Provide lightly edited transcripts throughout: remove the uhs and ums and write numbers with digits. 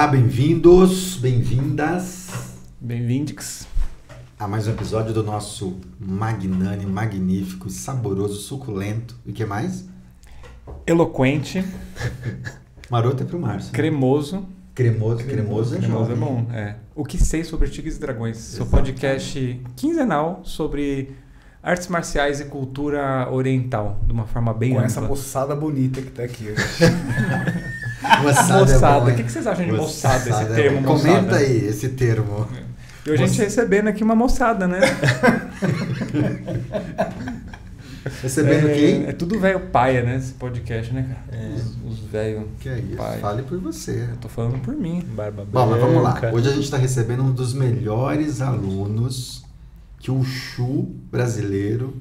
Olá, bem-vindos, bem-vindas. Bem-vindos a mais um episódio do nosso magnânimo, magnífico, saboroso, suculento e que mais? Eloquente. Maroto é pro Márcio. Cremoso. Cremoso é Cremoso jovem. É bom, é. O que sei sobre Tigres e Dragões. Seu podcast quinzenal sobre artes marciais e cultura oriental, de uma forma bem ampla. Com essa moçada bonita que tá aqui hoje. Moçada. O que vocês acham de moçada, esse termo moçada? Comenta aí esse termo. E hoje a gente recebendo aqui uma moçada, né? Recebendo quem? É tudo velho paia, né? Esse podcast, né, cara? Os velhos. Que é isso? Paia. Fale por você. Eu tô falando por mim. Barba Bom, mas vamos lá. branca. Hoje a gente está recebendo um dos melhores alunos que o Chu brasileiro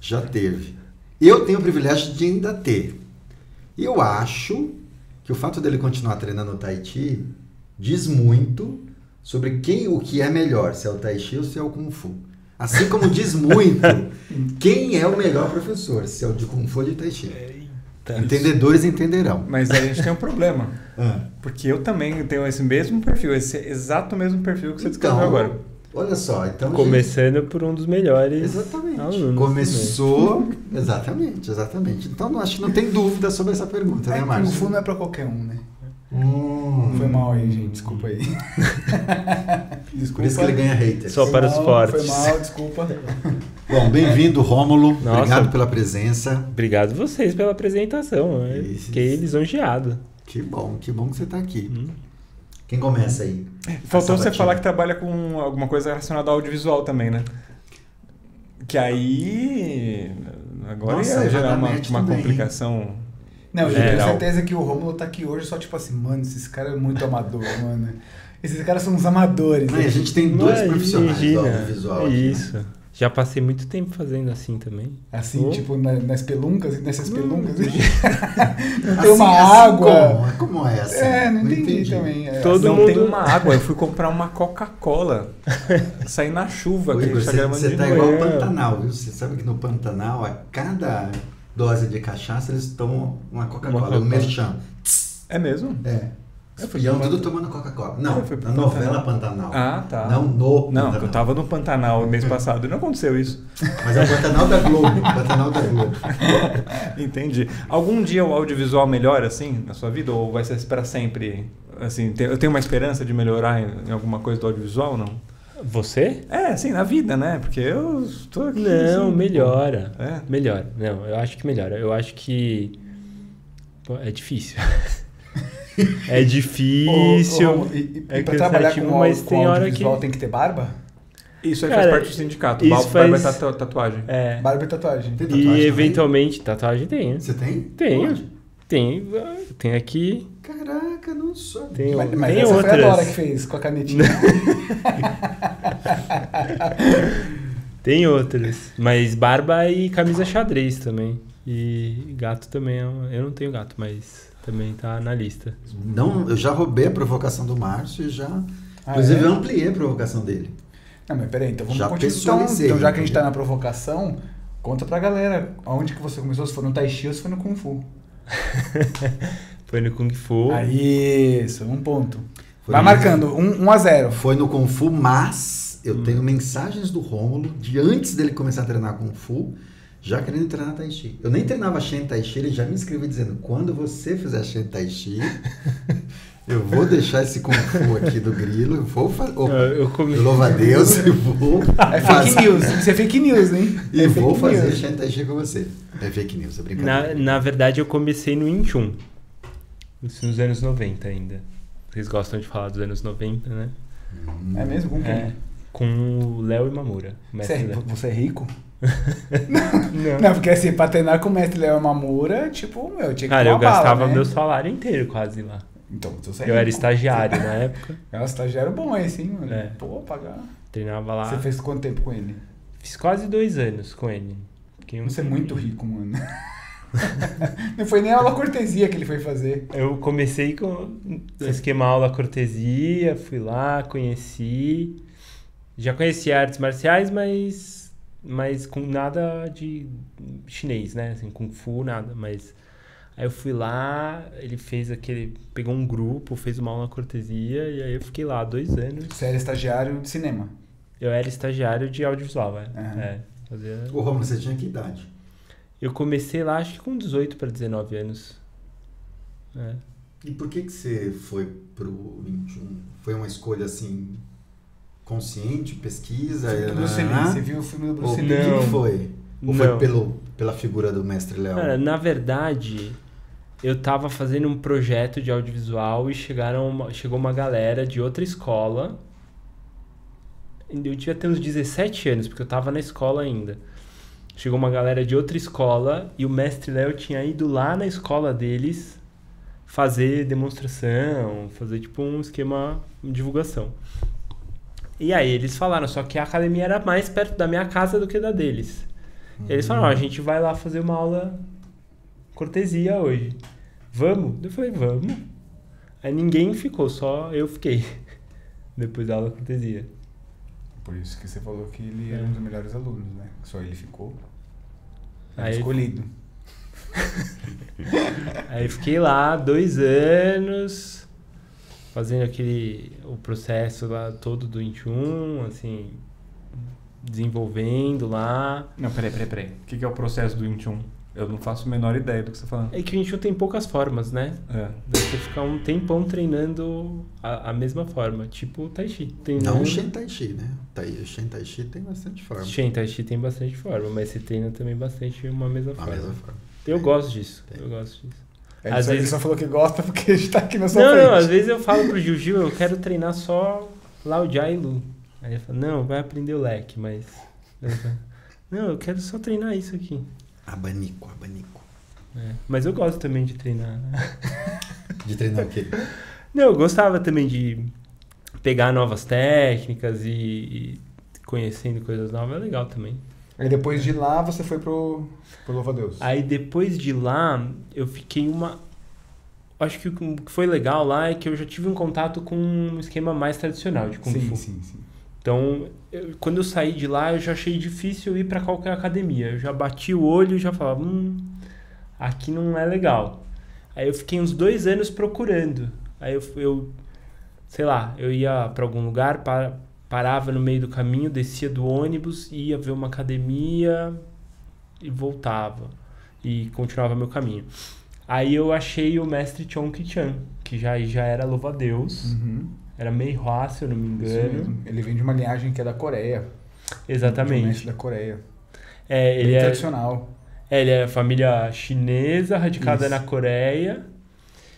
já teve. Eu tenho o privilégio de ainda ter. E eu acho que o fato dele continuar treinando o Tai Chi diz muito sobre o que é melhor, se é o Tai Chi ou se é o Kung Fu. Assim como diz muito quem é o melhor professor, se é o de Kung Fu ou de Tai Chi. Entendedores entenderão. Mas a gente tem um problema. Porque eu também tenho esse mesmo perfil, esse exato mesmo perfil que você descreveu agora. Olha só, então... Começando por um dos melhores Exatamente. alunos. Começou... Exatamente. Então acho que não tem dúvida sobre essa pergunta, né, Márcio? Kung Fu não é pra qualquer um, né? Foi mal aí, gente. Desculpa aí. Desculpa. Por isso que ele ganha haters. Só para os fortes. Foi mal, desculpa. Bom, bem-vindo, Rômulo. Nossa. Obrigado pela presença. Obrigado vocês pela apresentação. Fiquei lisonjeado. Que bom que você está aqui. Quem começa aí? Faltou você falar que trabalha com alguma coisa relacionada ao audiovisual também, né? Que aí... Agora Nossa, ia gerar uma também. complicação... Não, eu tenho Geral. certeza que o Rômulo tá aqui hoje só tipo assim, mano, esses caras é muito amador, mano. Esses caras são uns amadores. Não, e a gente tem dois profissionais do Imagina. audiovisual aqui, né? Isso. Já passei muito tempo fazendo assim também. Assim, tipo, nas peluncas, nessas peluncas. Não Assim, tem uma água. Como é assim? Não entendi também. Todo não mundo- tem uma água, eu fui comprar uma Coca-Cola. Saí na chuva, Ô, que a Igor, gente tá gravando você de tá noite. igual ao Pantanal, viu? Você sabe que no Pantanal, a cada dose de cachaça, eles tomam uma Coca-Cola, Coca-Cola. um merchan. É mesmo? Os espião tudo tomando Coca-Cola. Não, Eu fui pro na novela Pantanal. Ah, tá. Não no Não, Pantanal. eu tava no Pantanal mês passado e não aconteceu isso. Mas é o Pantanal da Globo. Pantanal da Globo. Entendi. Algum dia o audiovisual melhora, assim, na sua vida? Ou vai ser para sempre? Assim, eu tenho uma esperança de melhorar em alguma coisa do audiovisual, não? Você? É, assim, na vida, né? Porque eu estou aqui... Não, assim, melhora. É? Melhora. Não, eu acho que melhora. Eu acho que... Pô, é difícil. É difícil. E É pra trabalhar cansativo, com, mas com tem hora audiovisual que... tem que ter barba? Isso aí Cara, faz parte do sindicato. isso Barba faz- é tatuagem. É. Barba e tatuagem. Tem tatuagem E também? eventualmente... Tatuagem tem. Você tem? Tenho. Onde? Tem aqui... Caraca, não sou. Tem, Mas tem essa outras. foi a Dora que fez com a canetinha. Tem outras. Mas barba e camisa xadrez também. E gato também. Eu não tenho gato, mas também tá na lista. Não, eu já roubei a provocação do Márcio e já... Ah, Inclusive, é? eu ampliei a provocação dele. Não, mas peraí, então vamos Já continuar. pessoalizei, Então, já que a gente entendeu? tá na provocação, conta pra galera onde que você começou, se foi no Tai Chi ou se foi no Kung Fu. Foi no Kung Fu. Aí, isso, um ponto. Foi Vai no- marcando, 1-0. Foi no Kung Fu, mas eu tenho mensagens do Rômulo de antes dele começar a treinar Kung Fu, já querendo treinar Tai Chi. Eu nem treinava Shen Tai Chi, ele já me escreveu dizendo, quando você fizer Shen Tai Chi, eu vou deixar esse Kung Fu aqui do grilo, eu vou fazer... Eu comecei... Louvo a Deus e vou É fake news, isso é fake news, hein? E É vou fake fazer news. Shen Tai Chi com você. É fake news, é brincadeira. Na verdade, eu comecei no Wing Chun. Isso nos anos 90 ainda. Vocês gostam de falar dos anos 90, né? É mesmo? Com quem? É. Com o Léo Imamura. o mestre Léo. Você é rico? Não. Não, porque assim, pra treinar com o mestre Léo Mamura, tipo, meu, tinha que Cara, eu tomar bala, gastava né? meu salário inteiro quase lá. Então, você é Eu era rico. estagiário na época. É um estagiário bom esse, hein, mano? É. Pô, pagar. Treinava lá. Você fez quanto tempo com ele? Fiz quase 2 anos com ele. Fiquei Você é muito rico, mano. Não foi nem aula cortesia que ele foi fazer. Eu comecei com esquema aula cortesia, fui lá, conheci. Já conhecia artes marciais, mas com nada de chinês, né? Assim, Kung Fu, nada. Mas Aí eu fui lá, ele pegou um grupo, fez uma aula na cortesia, e aí eu fiquei lá 2 anos. Você era estagiário de cinema. Eu era estagiário de audiovisual, fazia... Ô, Romulo, você tinha que idade? Eu comecei lá, acho que com 18 para 19 anos. E por que você foi pro 21? Foi uma escolha, assim, consciente, pesquisa? Bruce Lee, você viu o filme do Bruce Lee? Não. Que foi? Ou foi Não. pela figura do Mestre Léo? Cara, na verdade, eu tava fazendo um projeto de audiovisual e chegou uma galera de outra escola. Eu devia ter uns 17 anos, porque eu tava na escola ainda. Chegou uma galera de outra escola e o Mestre Léo tinha ido lá na escola deles fazer demonstração, fazer tipo um esquema de divulgação. E aí eles falaram, só que a academia era mais perto da minha casa do que da deles. Eles falaram, a gente vai lá fazer uma aula cortesia hoje. Vamos? Eu falei, vamos. Aí ninguém ficou, só eu fiquei. Depois da aula cortesia. Por isso que você falou que ele era um dos melhores alunos, né? Só ele ficou. Aí, escolhido. Aí fiquei lá 2 anos, fazendo o processo lá todo do 21, assim, desenvolvendo lá. Não, peraí. O que é o processo do 21? Eu não faço a menor ideia do que você está falando. É que o 21 tem poucas formas, né? Daí você fica um tempão treinando a mesma forma, tipo o Tai Chi. Não o Shen Tai Chi, né? O Shen Tai Chi tem bastante forma. Shen Tai Chi tem bastante forma, mas você treina também bastante uma mesma forma. A mesma forma. Eu gosto disso, eu gosto disso. Ele só falou que gosta porque a gente tá aqui na sua frente. Não, às vezes eu falo pro Gil, eu quero treinar só Lao Jia e Lu. Aí ele fala, não, vai aprender o leque, mas... Não, eu quero só treinar isso aqui. Abanico. Mas eu gosto também de treinar. De treinar o quê? Não, eu gostava também de pegar novas técnicas e conhecendo coisas novas, é legal também. Aí depois de lá você foi pro Louva-a-Deus. Aí depois de lá eu fiquei Acho que o que foi legal lá é que eu já tive um contato com um esquema mais tradicional de Kung Fu. Sim. Então, quando eu saí de lá, eu já achei difícil ir para qualquer academia. Eu já bati o olho e já falava, aqui não é legal. Aí eu fiquei uns 2 anos procurando. Aí eu sei lá, eu ia para algum lugar, parava no meio do caminho, descia do ônibus, ia ver uma academia e voltava. E continuava meu caminho. Aí eu achei o mestre Chong Ki-chan, que já era louva-a-Deus. Era Mei-hua, se eu não me engano. Ele vem de uma linhagem que é da Coreia. Exatamente. Um mestre da Coreia. Ele é tradicional. Ele é família chinesa, radicada na Coreia.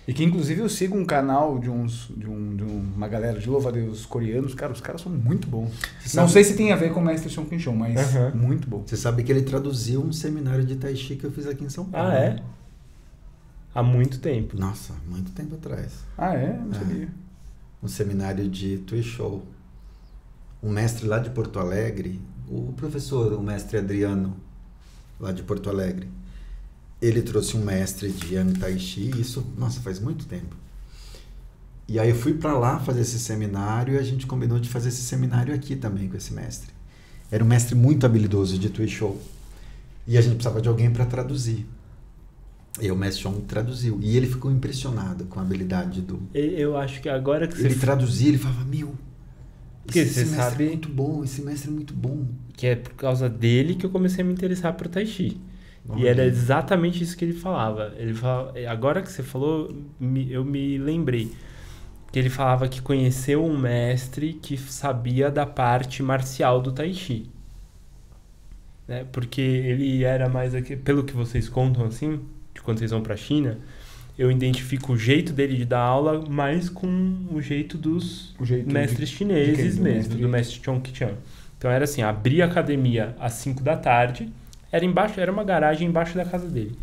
E que inclusive eu sigo um canal de uma galera de louva-a-Deus coreanos. Cara, os caras são muito bons. Não sei se tem a ver com o mestre Chong Ki-chan, mas muito bom. Você sabe que ele traduziu um seminário de Tai Chi que eu fiz aqui em São Paulo. Ah, é? Há muito tempo. Nossa, muito tempo atrás. Ah, é? Não sabia. Um seminário de Tui Shou. Um mestre lá de Porto Alegre, o mestre Adriano, lá de Porto Alegre, ele trouxe um mestre de Yang Tai Chi, isso, nossa, faz muito tempo. E aí eu fui para lá fazer esse seminário e a gente combinou de fazer esse seminário aqui também com esse mestre. Era um mestre muito habilidoso de Tui Shou. E a gente precisava de alguém para traduzir. E o mestre Chong traduziu. E ele ficou impressionado com a habilidade do... Eu acho que agora que ele traduzia, ele falava, esse mestre sabe é muito bom, esse mestre é muito bom. Que é por causa dele que eu comecei a me interessar por Tai Chi. E era exatamente isso que ele falava. Ele falava, agora que você falou, eu me lembrei. Que ele falava que conheceu um mestre que sabia da parte marcial do Tai Chi. Né? Porque ele era mais... Pelo que vocês contam, assim... Quando vocês vão para a China, eu identifico o jeito dele de dar aula mais com o jeito dos mestres chineses mesmo, do mestre Chong Ki-chan. Então era assim, abria a academia às 5 da tarde, era uma garagem embaixo da casa dele.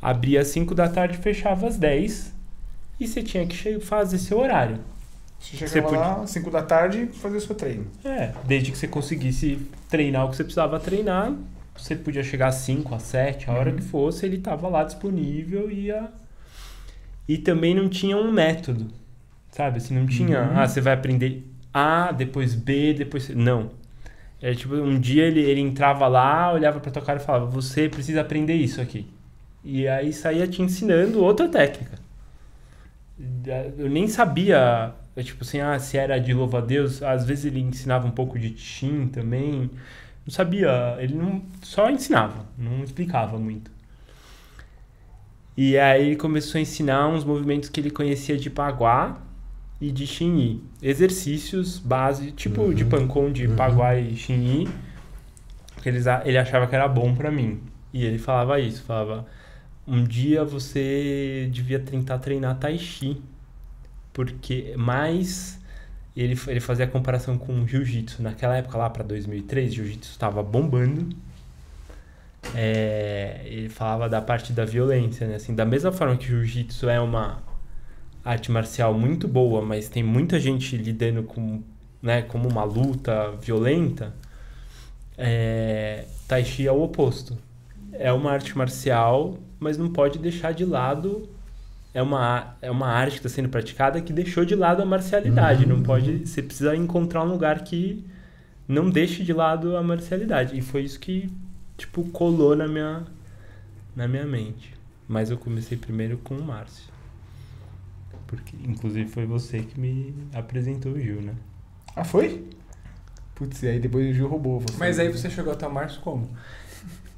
Abria às 5 da tarde, fechava às 10 e você tinha que fazer seu horário. Você chegava lá às 5 da tarde e fazia o seu treino. Desde que você conseguisse treinar o que você precisava treinar, você podia chegar às 5, às 7, a hora que fosse, ele estava lá disponível e também não tinha um método, sabe? Assim, não tinha, você vai aprender A, depois B, depois C. Não. Era tipo, um dia ele entrava lá, olhava pra tua cara e falava, você precisa aprender isso aqui. E aí saía te ensinando outra técnica. Eu nem sabia, tipo assim, se era de louva-a-Deus. Às vezes ele ensinava um pouco de Shin também. Não sabia, ele não só ensinava, não explicava muito. E aí ele começou a ensinar uns movimentos que ele conhecia de Bagua e de Xinyi. Exercícios base, tipo de Pancon, de Bagua e Xinyi. Ele achava que era bom pra mim. E ele falava isso, falava... Um dia você devia tentar treinar Tai Chi. Porque mais... Ele fazia a comparação com Jiu-Jitsu. Naquela época lá pra 2003, Jiu-Jitsu estava bombando. Ele falava da parte da violência, né? Assim, da mesma forma que Jiu-Jitsu é uma arte marcial muito boa, mas tem muita gente lidando com, né, como uma luta violenta, Tai Chi é o oposto. É uma arte marcial, mas não pode deixar de lado... É uma arte que está sendo praticada que deixou de lado a marcialidade. Não pode... Você precisa encontrar um lugar que não deixe de lado a marcialidade. E foi isso que, tipo, colou na minha mente. Mas eu comecei primeiro com o Márcio. Porque, inclusive, foi você que me apresentou o Gil, né? Ah, foi? Putz, e aí depois o Gil roubou você. Mas aí você chegou até o Márcio como?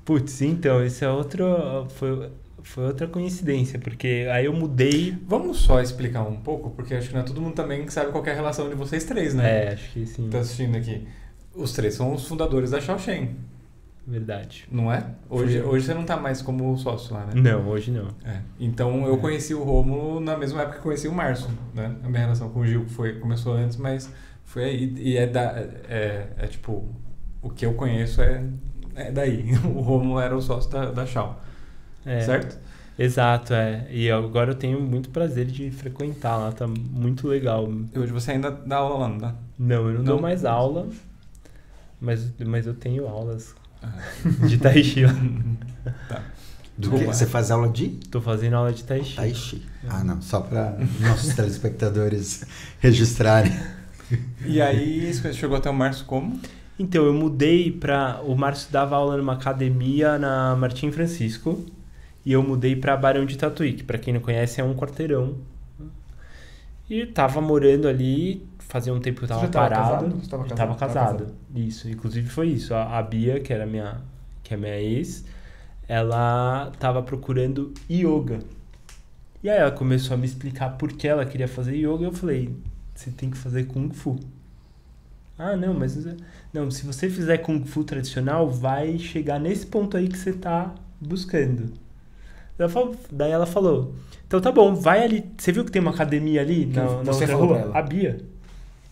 Putz, então, esse é outro... Foi outra coincidência, porque aí eu mudei... Vamos só explicar um pouco, porque acho que não é todo mundo também que sabe qual que é a relação de vocês três, né? Acho que sim. Tá assistindo aqui. Os três são os fundadores da Shaoxing. Verdade. Não é? Hoje você não tá mais como sócio lá, né? Não, hoje não. Então eu conheci o Rômulo na mesma época que conheci o Márcio, né? A minha relação com o Gil começou antes, mas foi aí. E tipo, o que eu conheço é daí. O Rômulo era o sócio da Shao. Certo? Exato, E agora eu tenho muito prazer de frequentar lá, tá muito legal. E hoje você ainda dá aula lá, não dá? Não, eu não dou mais aula, mas eu tenho aulas de Tai Chi lá. Tá. Do que? Você faz aula de? Tô fazendo aula de Tai Chi. Tai Chi. Ah, não, só para nossos telespectadores registrarem. E aí, você chegou até o Márcio como? Então, eu mudei pra... O Márcio dava aula numa academia na Martim Francisco. E eu mudei pra Barão de Tatuí, que pra quem não conhece é um quarteirão. E tava morando ali, fazia um tempo que eu tava parado. Você tava casado? Tava casado. Isso, inclusive foi isso. A Bia, que é minha ex, ela tava procurando yoga. E aí ela começou a me explicar por que ela queria fazer yoga. E eu falei, você tem que fazer Kung Fu. Ah, não, mas... Não, se você fizer Kung Fu tradicional, vai chegar nesse ponto aí que você tá buscando. Daí ela falou, então tá bom, vai ali. Você viu que tem uma academia ali na outra rua? A Bia.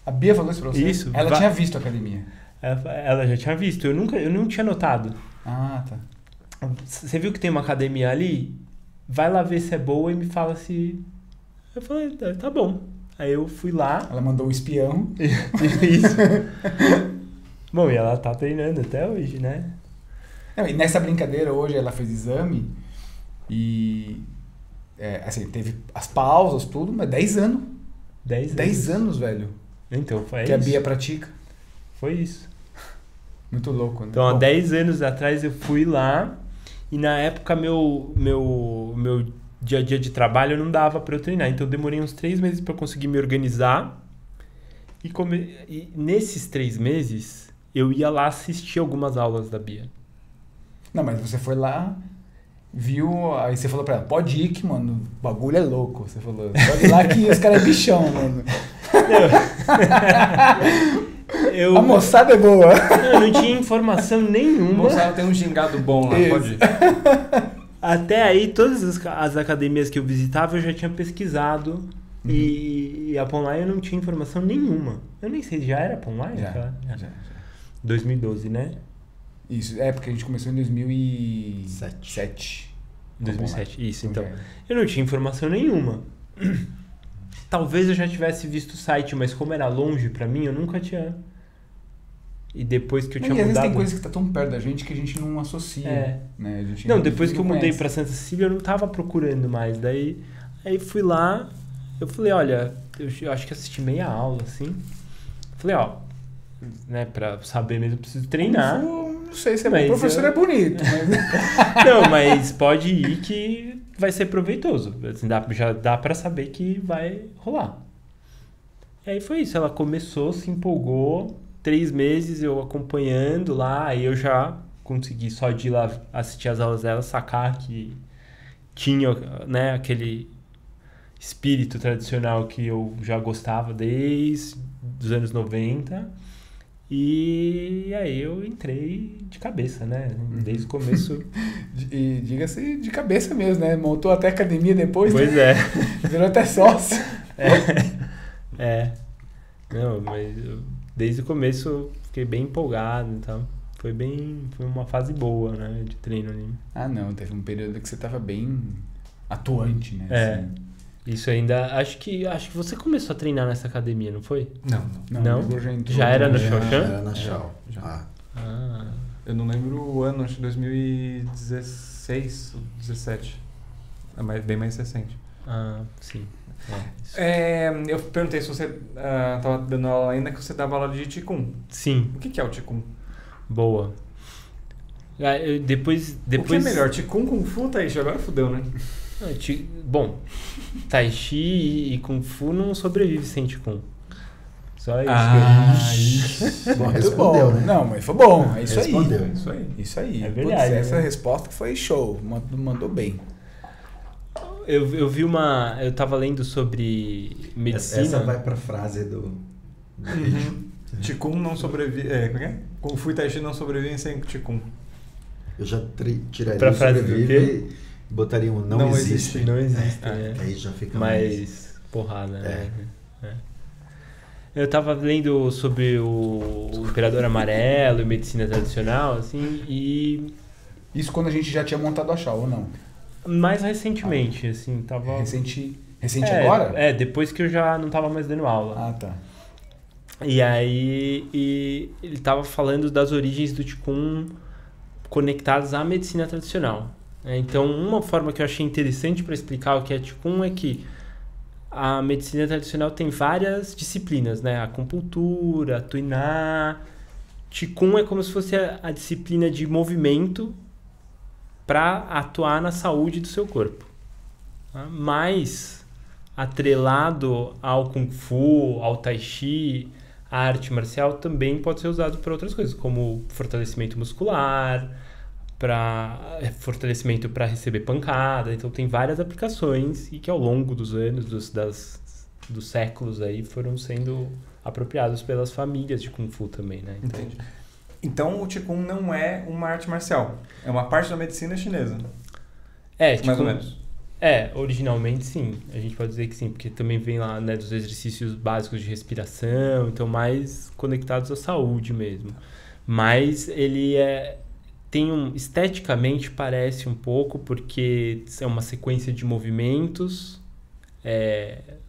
A Bia falou isso pra você? Isso. Ela tinha visto a academia? Ela já tinha visto, eu não tinha notado. Ah, tá. Você viu que tem uma academia ali? Vai lá ver se é boa e me fala se... Eu falei, tá bom. Aí eu fui lá. Ela mandou um espião. Isso. Bom, e ela tá treinando até hoje, né? E nessa brincadeira hoje ela fez exame e assim, teve as pausas, tudo, mas 10 anos. 10 anos, velho. Então, foi que isso. A Bia pratica. Foi isso. Muito louco, né? Então, há 10 anos atrás eu fui lá e na época meu dia a dia de trabalho não dava pra eu treinar. Então, eu demorei uns 3 meses pra conseguir me organizar e nesses 3 meses eu ia lá assistir algumas aulas da Bia. Não, mas você foi lá, viu, aí você falou pra ela, pode ir que, mano, o bagulho é louco. Você falou, pode ir lá que os caras é bichão, mano. A moçada é boa. Eu não tinha informação nenhuma. A moçada tem um gingado bom lá, pode ir. Até aí, todas as academias que eu visitava, eu já tinha pesquisado. E a Ponline eu não tinha informação nenhuma. Eu nem sei, já era Ponline? Já. 2012, né? Isso, porque a gente começou em 2007. 2007, isso, então. Eu não tinha informação nenhuma. Talvez eu já tivesse visto o site, mas como era longe pra mim, eu nunca tinha... E depois que eu tinha mudado... Às vezes tem coisa que tá tão perto da gente que a gente não associa. Né? A gente não, depois que eu mudei pra Santa Cecília, eu não tava procurando mais. Daí aí fui lá, eu falei, olha, eu acho que assisti meia aula, assim. Falei, ó, né, pra saber mesmo, eu preciso treinar. Não sei se é Mas bom. O professor é bonito, mas... Não, mas pode ir que vai ser proveitoso. Assim, já dá pra saber que vai rolar. E aí foi isso. Ela começou, se empolgou. 3 meses eu acompanhando lá. Aí eu já consegui só de ir lá assistir as aulas dela, sacar que tinha, né, aquele espírito tradicional que eu já gostava desde os anos 90. E aí eu entrei de cabeça, né? Desde o começo. E diga-se de cabeça mesmo, né? Montou até academia depois. Pois né? é. Virou até sócio. Não, mas desde o começo eu fiquei bem empolgado, então foi uma fase boa, né, de treino ali. Ah, não, teve um período que você tava bem atuante, né? Assim. Isso ainda, acho que você começou a treinar nessa academia, não foi? Não. Já era no Shaoxan? Era na Shao. Já. Ah. Eu não lembro o ano, acho que 2016 ou 2017. É bem mais recente. Ah, sim. Eu perguntei se você estava dando aula ainda, que você dava aula de Qigong. Sim. O que é o Qigong? Boa. Depois... O que é melhor, Qigong, Kung Fu, Taishi? Agora fudeu, né? Bom, Tai Chi e Kung Fu não sobrevive sem Qigong. Só isso. Bom, Muito respondeu, bom. né? Não, mas foi bom. É isso Respondeu. aí. Isso aí. Isso aí. É verdade, Putz, essa né? resposta foi show. Mandou bem. Eu vi eu tava lendo sobre medicina. Essa vai pra frase do vídeo. Qigong não sobrevive... como é? Kung Fu e Tai Chi não sobrevivem sem Qigong. Eu já tiraria Pra o frase do sobrevive e botaria um não existe. Não existe, Que aí já fica mais... mais porrada, né? Eu tava lendo sobre o Imperador Amarelo e medicina tradicional, assim, e Isso quando a gente já tinha montado a Shaw, ou não? mais recentemente, assim, tava... Recente agora? Depois que eu já não tava mais dando aula. Ah, tá. E aí ele tava falando das origens do Qigong conectadas à medicina tradicional. Então, uma forma que eu achei interessante para explicar o que é Qigong é que a medicina tradicional tem várias disciplinas, né? Acupuntura, Tuiná. Qigong é como se fosse a disciplina de movimento para atuar na saúde do seu corpo. Tá? Mas, atrelado ao Kung Fu, ao Tai Chi, a arte marcial também pode ser usado para outras coisas, como fortalecimento muscular, fortalecimento para receber pancada. Então tem várias aplicações e que ao longo dos anos, dos séculos aí, foram sendo apropriados pelas famílias de Kung Fu também, né? Entendi. Então o Qigong não é uma arte marcial, é uma parte da medicina chinesa. Mais ou menos. Originalmente sim, a gente pode dizer que sim, porque também vem lá, né, dos exercícios básicos de respiração, então mais conectados à saúde mesmo. Mas ele esteticamente parece um pouco, porque é uma sequência de movimentos,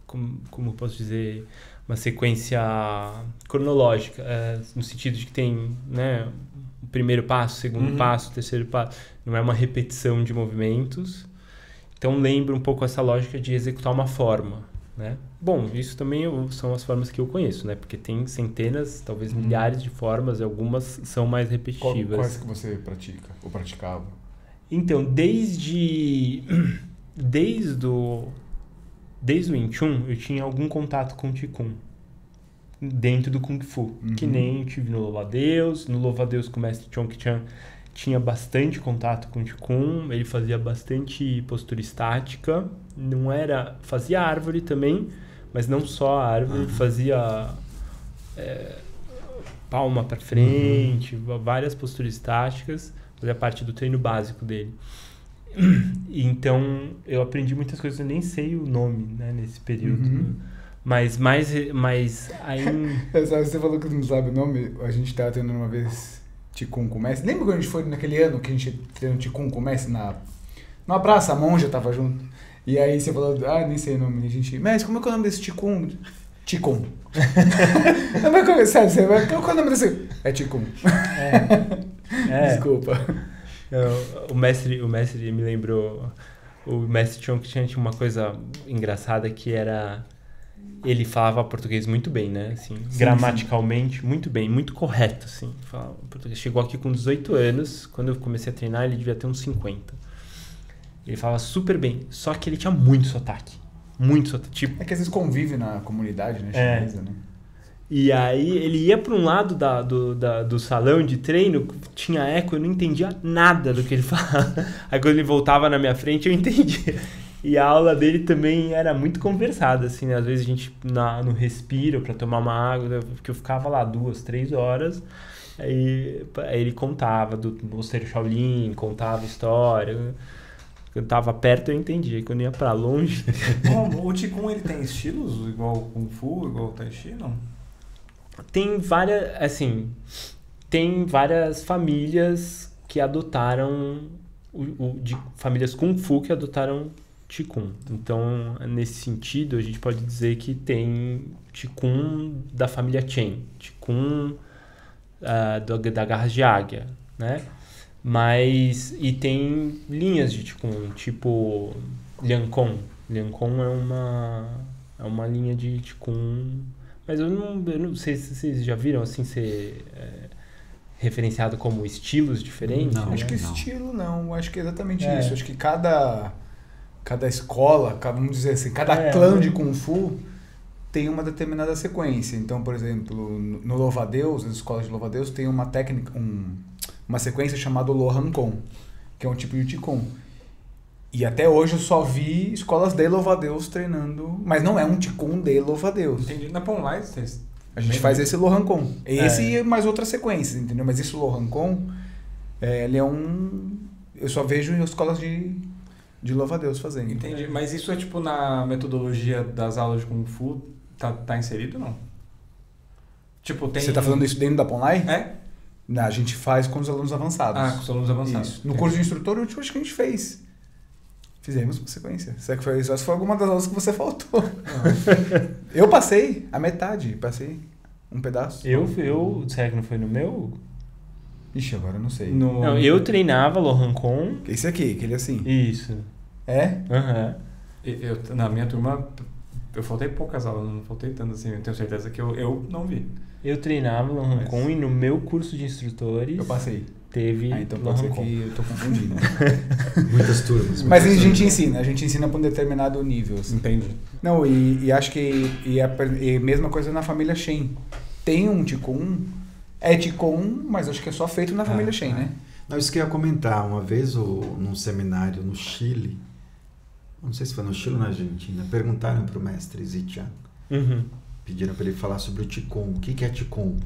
como eu posso dizer, uma sequência cronológica, no sentido de que tem, né, o primeiro passo, o segundo passo, o terceiro passo, não é uma repetição de movimentos. Então lembra um pouco essa lógica de executar uma forma, né? Bom, isso também são as formas que eu conheço, né? Porque tem centenas, talvez milhares de formas, e algumas são mais repetitivas. Quais que você pratica ou praticava? Então, desde o Wing Chun, eu tinha algum contato com o Qigong dentro do Kung Fu, que nem eu tive no Louva-a-Deus. No Louva-a-Deus com o mestre Chong Chan tinha bastante contato com o Qigong, ele fazia bastante postura estática, fazia árvore também, mas não só a árvore, fazia palma para frente, várias posturas estáticas, fazia parte do treino básico dele. Então eu aprendi muitas coisas, eu nem sei o nome, né, nesse período. Mas aí... Você falou que não sabe o nome, a gente estava tendo uma vez Qigong com o mestre. Lembra quando a gente foi naquele ano que a gente treinou Qigong com o mestre numa praça, a monja tava junto. E aí você falou, nem sei o nome, a gente... Mestre, como é que é o nome desse Qigong? Qigong. Sério, qual é o nome desse? É Qigong. Desculpa. O mestre me lembrou... O mestre Chong Chan tinha uma coisa engraçada que era... ele falava português muito bem, né? Assim, gramaticalmente, muito bem, muito correto, assim. Falava português. Chegou aqui com 18 anos, quando eu comecei a treinar, ele devia ter uns 50. Ele falava super bem, só que ele tinha muito sotaque. Muito sotaque. Tipo, É que às vezes convive na comunidade, né, É. chinesa, né? e aí ele ia para um lado do salão de treino, tinha eco, eu não entendia nada do que ele falava. Aí quando ele voltava na minha frente, eu entendia. E a aula dele também era muito conversada, assim, né? Às vezes a gente no respiro para tomar uma água, porque eu ficava lá 2, 3 horas. Aí ele contava do Mosteiro Shaolin, contava história. Quando tava perto eu entendia, e quando ia pra longe... Bom, o Qigong, ele tem estilos igual o Kung Fu, igual o Tai Chi, não? Tem várias famílias que adotaram de famílias Kung Fu que adotaram Qigong. Então, nesse sentido, a gente pode dizer que tem Qigong da família Chen, Qigong da Garras de Águia, né? Mas, e tem linhas de Qigong, tipo Liankong. Liankong é uma linha de Qigong, mas eu não sei se vocês já viram assim ser referenciado como estilos diferentes. Não. Acho que não. estilo não, acho que é exatamente isso. Acho que cada escola, vamos dizer assim, cada clã de Kung Fu tem uma determinada sequência. Então, por exemplo, no Louva-a-Deus, nas escolas de Louva-a-Deus, tem uma técnica, uma sequência chamada Lohan Kong, que é um tipo de Qigong. E até hoje eu só vi escolas de Louva-a-Deus treinando, mas não é um Qigong de Louva-a-Deus. Entendi. Na Ponlai, A gente faz esse Lohan Kong. Esse e mais outras sequências, entendeu? Mas esse Lohan Kong, ele é eu só vejo em escolas de Louva-a-Deus fazendo. Entendi. Mas isso é tipo na metodologia das aulas de Kung Fu, tá inserido ou não? Tipo, tem... Você tá falando isso dentro da Ponlai? É? Não, a gente faz com os alunos avançados. Ah, com os alunos avançados. Isso. No curso de instrutor, eu acho que a gente fez. Fizemos uma sequência. Será que foi isso? Essa foi alguma das aulas que você faltou. Eu passei a metade, passei um pedaço. Será que não foi no meu? Ixi, agora eu não sei. Não, eu treinava Lohan Kong. Esse aqui, aquele assim. Isso. É? Aham. Na minha turma, eu faltei poucas aulas, não faltei tanto assim. Eu tenho certeza que eu não vi. Eu treinava Lohan Kong e no meu curso de instrutores Eu passei. teve Então pode ser Lohan Kong. que eu tô confundindo. Muitas turmas. Mas a muitas gente turmas. ensina para um determinado nível. Assim. Entendi. Não, e acho que e mesma coisa na família Shen. Tem um Qigong, é Qigong, mas acho que é só feito na família Shen, né? Não, isso que eu ia comentar. Uma vez, num seminário no Chile, não sei se foi no Chile ou na Argentina, perguntaram para o mestre Zichan. Uhum. Pediram para ele falar sobre o Qigong. O que é Qigong?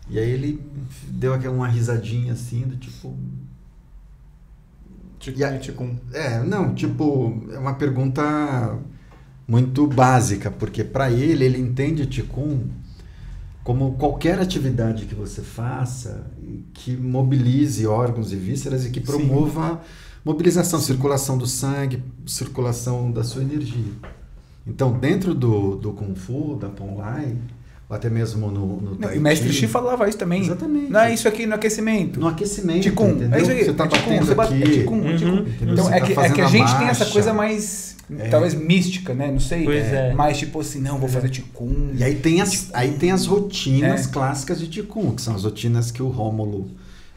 E aí ele deu uma risadinha assim, do tipo... Qigong. É uma pergunta muito básica, porque para ele entende Qigong como qualquer atividade que você faça que mobilize órgãos e vísceras e que promova mobilização, circulação do sangue, circulação da sua energia. Então, dentro do Kung Fu, da Ponlai, ou até mesmo no Tai Chi... O mestre Shi falava isso também. Exatamente. Não é isso aqui no aquecimento. No aquecimento, Qigong. entendeu? É isso aí. Você está batendo você bate, aqui. é Qigong, é Qigong. Entendeu? Então, Você é tá que fazendo a gente tem marcha. essa coisa mais, talvez mística, né? Não sei. Pois é. Mais tipo assim, não, vou fazer Qigong. E aí tem as rotinas clássicas de Qigong, que são as rotinas que o Rômulo,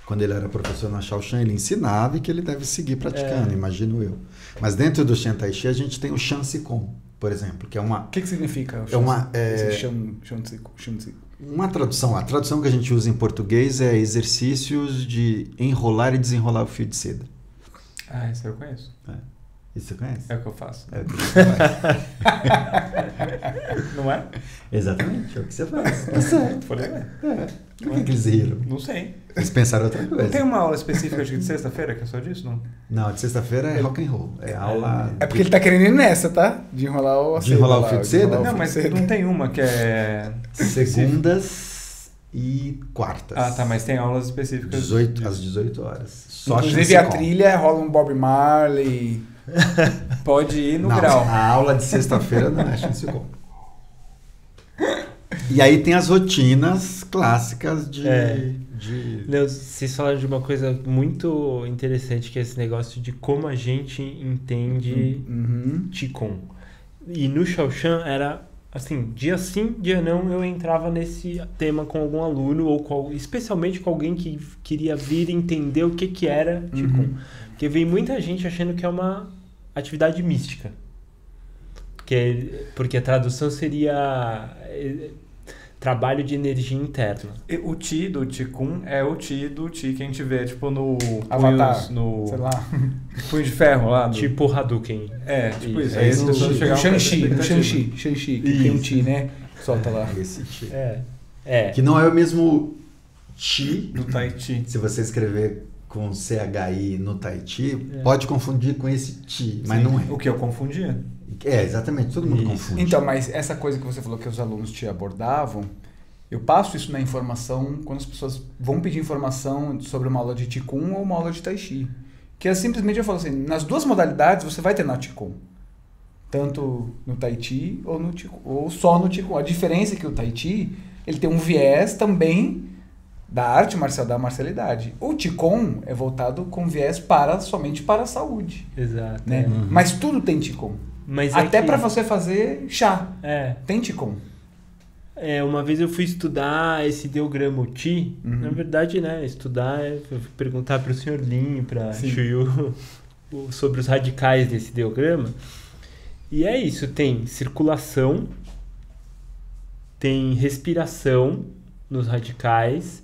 quando ele era professor na Shaoshan, ele ensinava e que ele deve seguir praticando, imagino eu. Mas dentro do Shen Tai Chi, a gente tem o Shan Si Kong, por exemplo, que é uma... O que significa? Uma tradução. A tradução que a gente usa em português é exercícios de enrolar e desenrolar o fio de seda. Ah, isso eu conheço. Isso você conhece? É o que eu faço. É o que você faz. Não é? Exatamente, é o que você faz. Tá certo. Falei, Por que eles riram? não sei. Eles pensaram outra coisa. Não tem uma aula específica de sexta-feira que é só disso, não? Não, de sexta-feira é rock and roll. É aula... É porque ele tá querendo ir nessa, tá? De enrolar o De enrolar o fio de seda? Não, mas não tem uma que é... Segundas e quartas. Ah, tá, mas tem aulas específicas. Às 18 horas. Só Inclusive Shan a Si Kong. trilha rola um Bob Marley. Pode ir no Não, grau. a aula de sexta-feira não é Shan Si Kong. E aí tem as rotinas clássicas de... Não, vocês falaram de uma coisa muito interessante, que é esse negócio de como a gente entende Qigong. E no Shaoshan era assim, dia sim, dia não, eu entrava nesse tema com algum aluno, ou especialmente com alguém que queria vir entender o que era Qigong. Porque vem muita gente achando que é uma atividade mística. Porque a tradução seria trabalho de energia interna. E o Qi do Qigong é o Qi do Qi que a gente vê, tipo, no Avatar, no sei lá. Punho de Ferro lá. Tipo Hadouken. Tipo isso. É Aí esse as pessoas O chegavam Shang-Chi, que tem um Chi, né? Solta lá. Esse Qi. É. Que não é o mesmo Qi. do Tai Chi. Se você escrever com CHI no Tai Chi, pode confundir com esse Qi, mas não é. O que eu confundia. Exatamente, todo mundo confunde. Então, mas essa coisa que você falou que os alunos te abordavam, eu passo isso na informação quando as pessoas vão pedir informação sobre uma aula de Qigong ou uma aula de Tai Chi. Que é simplesmente eu falo assim, nas duas modalidades você vai ter na Qigong. Tanto no Tai Chi ou no Qigong, ou só no Qigong. A diferença é que o Tai Chi, ele tem um viés também da arte marcial, da marcialidade. O Qigong é voltado com viés somente para a saúde. Exato. Né? Mas tudo tem Qigong. Mas Até que- para você fazer chá. É. Tem Qigong. Uma vez eu fui estudar esse ideograma o Qi. Na verdade, né, estudar, eu fui perguntar para o senhor Lin, para Chuyu, sobre os radicais desse ideograma. E é isso, tem circulação, tem respiração nos radicais,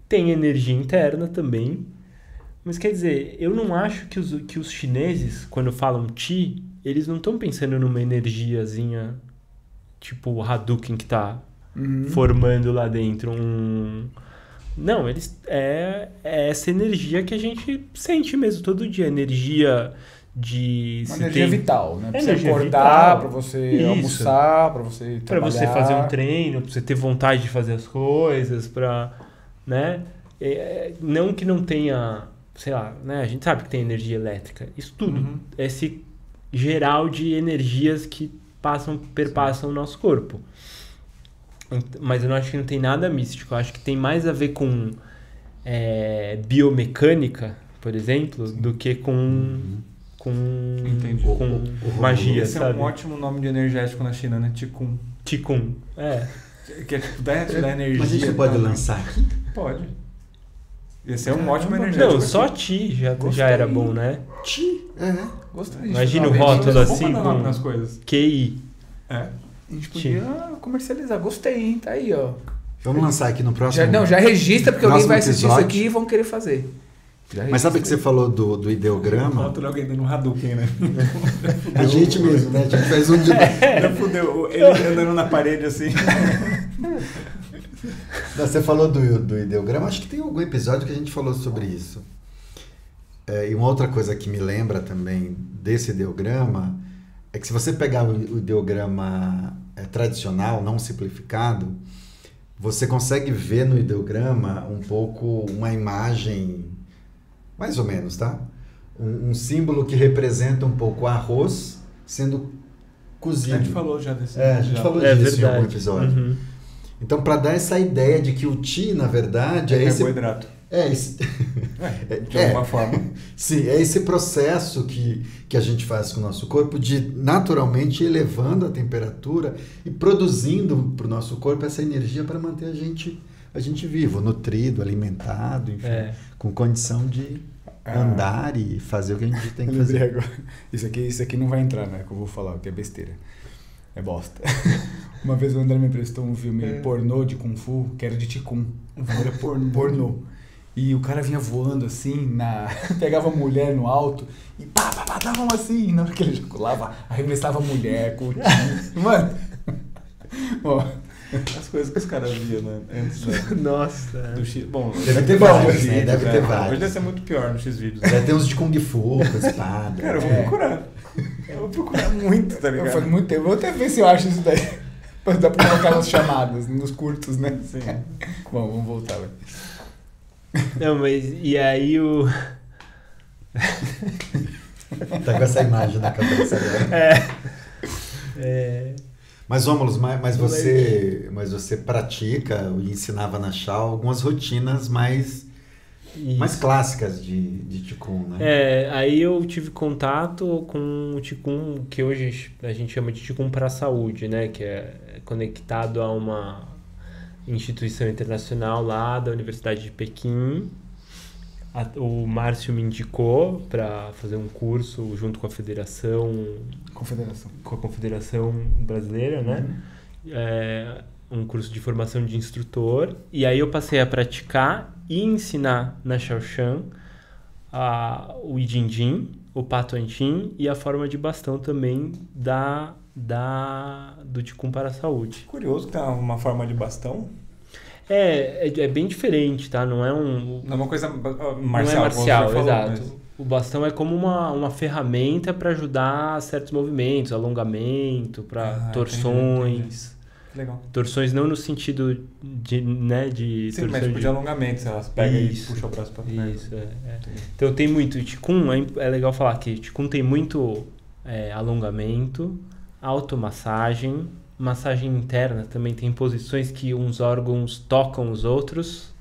tem energia interna também. Mas quer dizer, eu não acho que os chineses, quando falam Qi, eles não estão pensando numa energiazinha tipo o Hadouken que tá formando lá dentro Não, é essa energia que a gente sente mesmo todo dia, energia de... Uma energia vital, né? Pra você Energia acordar, vital. pra você Isso. almoçar, pra você Pra trabalhar. você fazer um treino, pra você ter vontade de fazer as coisas, pra... né? Não que não tenha, sei lá, né? A gente sabe que tem energia elétrica. Isso tudo. Esse geral de energias que perpassam o nosso corpo. Mas eu não acho que não tem nada místico. Eu acho que tem mais a ver com biomecânica, por exemplo, do que com Entendi. com magia, Esse sabe? é um ótimo nome de energético na China, né? Qigong. Qigong. Que é tipo, dá energia. Mas a gente pode tá? lançar aqui? Pode. Esse é um ótimo energético. Não, só Qi já era bom, né? Qi, Gostei. Imagina o Finalmente. rótulo Vamos assim dar nome com nas coisas. QI. É. A gente podia comercializar. Gostei, hein? Tá aí, ó. Vamos lançar aqui no próximo. Já registra, porque alguém próximo vai assistir episódio. isso aqui e vão querer fazer. Mas sabe que você falou do ideograma? Rótulo alguém dando Hadouken, né? A gente mesmo, né? A gente faz um de... Já fudeu. Ele andando na parede assim. Você falou do ideograma, acho que tem algum episódio que a gente falou sobre isso. E uma outra coisa que me lembra também desse ideograma é que se você pegar o ideograma tradicional, não simplificado, você consegue ver no ideograma um pouco uma imagem, mais ou menos, tá? Um símbolo que representa um pouco o arroz sendo cozido. A gente falou já desse. A gente já. falou É disso em algum verdade. episódio. Uhum. Então, para dar essa ideia de que o Qi, na verdade, é esse... Carboidrato. De alguma forma. Sim, é esse processo que a gente faz com o nosso corpo de naturalmente ir elevando a temperatura e produzindo para o nosso corpo essa energia para manter a gente vivo, nutrido, alimentado, enfim, com condição de andar e fazer o que a gente tem que fazer. Agora. Isso aqui não vai entrar, né? Que eu vou falar, que é besteira. É bosta. Uma vez o André me emprestou um filme pornô de Kung Fu, que era de Qigong. Era pornô. E o cara vinha voando assim, pegava a mulher no alto e pá, davam assim. Na hora que ele ejaculava, arremessava a mulher com o tio. Mano. Ó, As coisas que os caras viam, né? Antes Nossa. do X. Bom, Deve ter ter vários, né? Deve ter Hoje vários. deve ser muito pior no X-Vídeos. Já tem uns de Kung Fu, com espada. Cara, eu vou procurar. Eu vou procurar muito, tá ligado? faz muito tempo. Vou até ver se eu acho isso daí. Dá pra colocar nas chamadas, nos curtos, né? Sim. Bom, vamos voltar, velho. Não, mas e aí o... Tá com essa imagem na cabeça agora. Mas, Rômulo, mas você pratica e ensinava na Chao algumas rotinas mais clássicas de Qigong, né? Aí eu tive contato com o Qigong, que hoje a gente chama de Qigong para a saúde, né? Que é conectado a uma instituição internacional lá da Universidade de Pequim. O Márcio me indicou para fazer um curso junto com a Confederação Brasileira, né? Um curso de formação de instrutor. E aí eu passei a praticar e ensinar na Shaoshan o Ijinjin, o Pato Antin e a forma de bastão também do Qigong para a saúde. Curioso que tem uma forma de bastão. É bem diferente, tá? Não é uma coisa marcial. Não é marcial, falou, exato. Mas... O bastão é como uma ferramenta para ajudar certos movimentos, alongamento, para torções. Entendi. Legal. Torções não no sentido de, né, de sim, mas tipo de alongamento, elas pegam e puxam o braço para frente. Isso, Então tem muito, Qigong, é legal falar que Qigong tem muito alongamento, automassagem, massagem interna, também tem posições que uns órgãos tocam os outros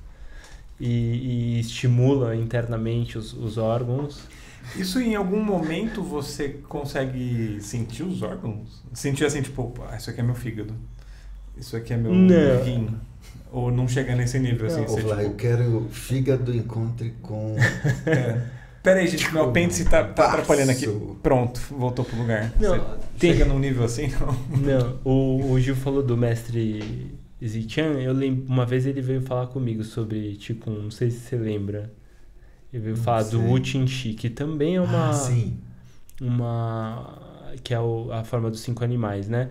e estimula internamente os órgãos. Isso em algum momento você consegue sentir os órgãos? Sentir assim, tipo, isso aqui é meu fígado. Isso aqui é meu rim. Ou não chega nesse nível, assim? Ou lá, eu quero fígado encontre com... Peraí, gente, meu apêndice tá atrapalhando aqui. Pronto, voltou pro lugar. Não, chega num nível assim, não? Não, o Gil falou do mestre Zichan. Eu lembro, uma vez ele veio falar comigo sobre Qigong, não sei se você lembra. Ele veio falar do Wu Qin Shi, que também é que é a forma dos 5 animais, né?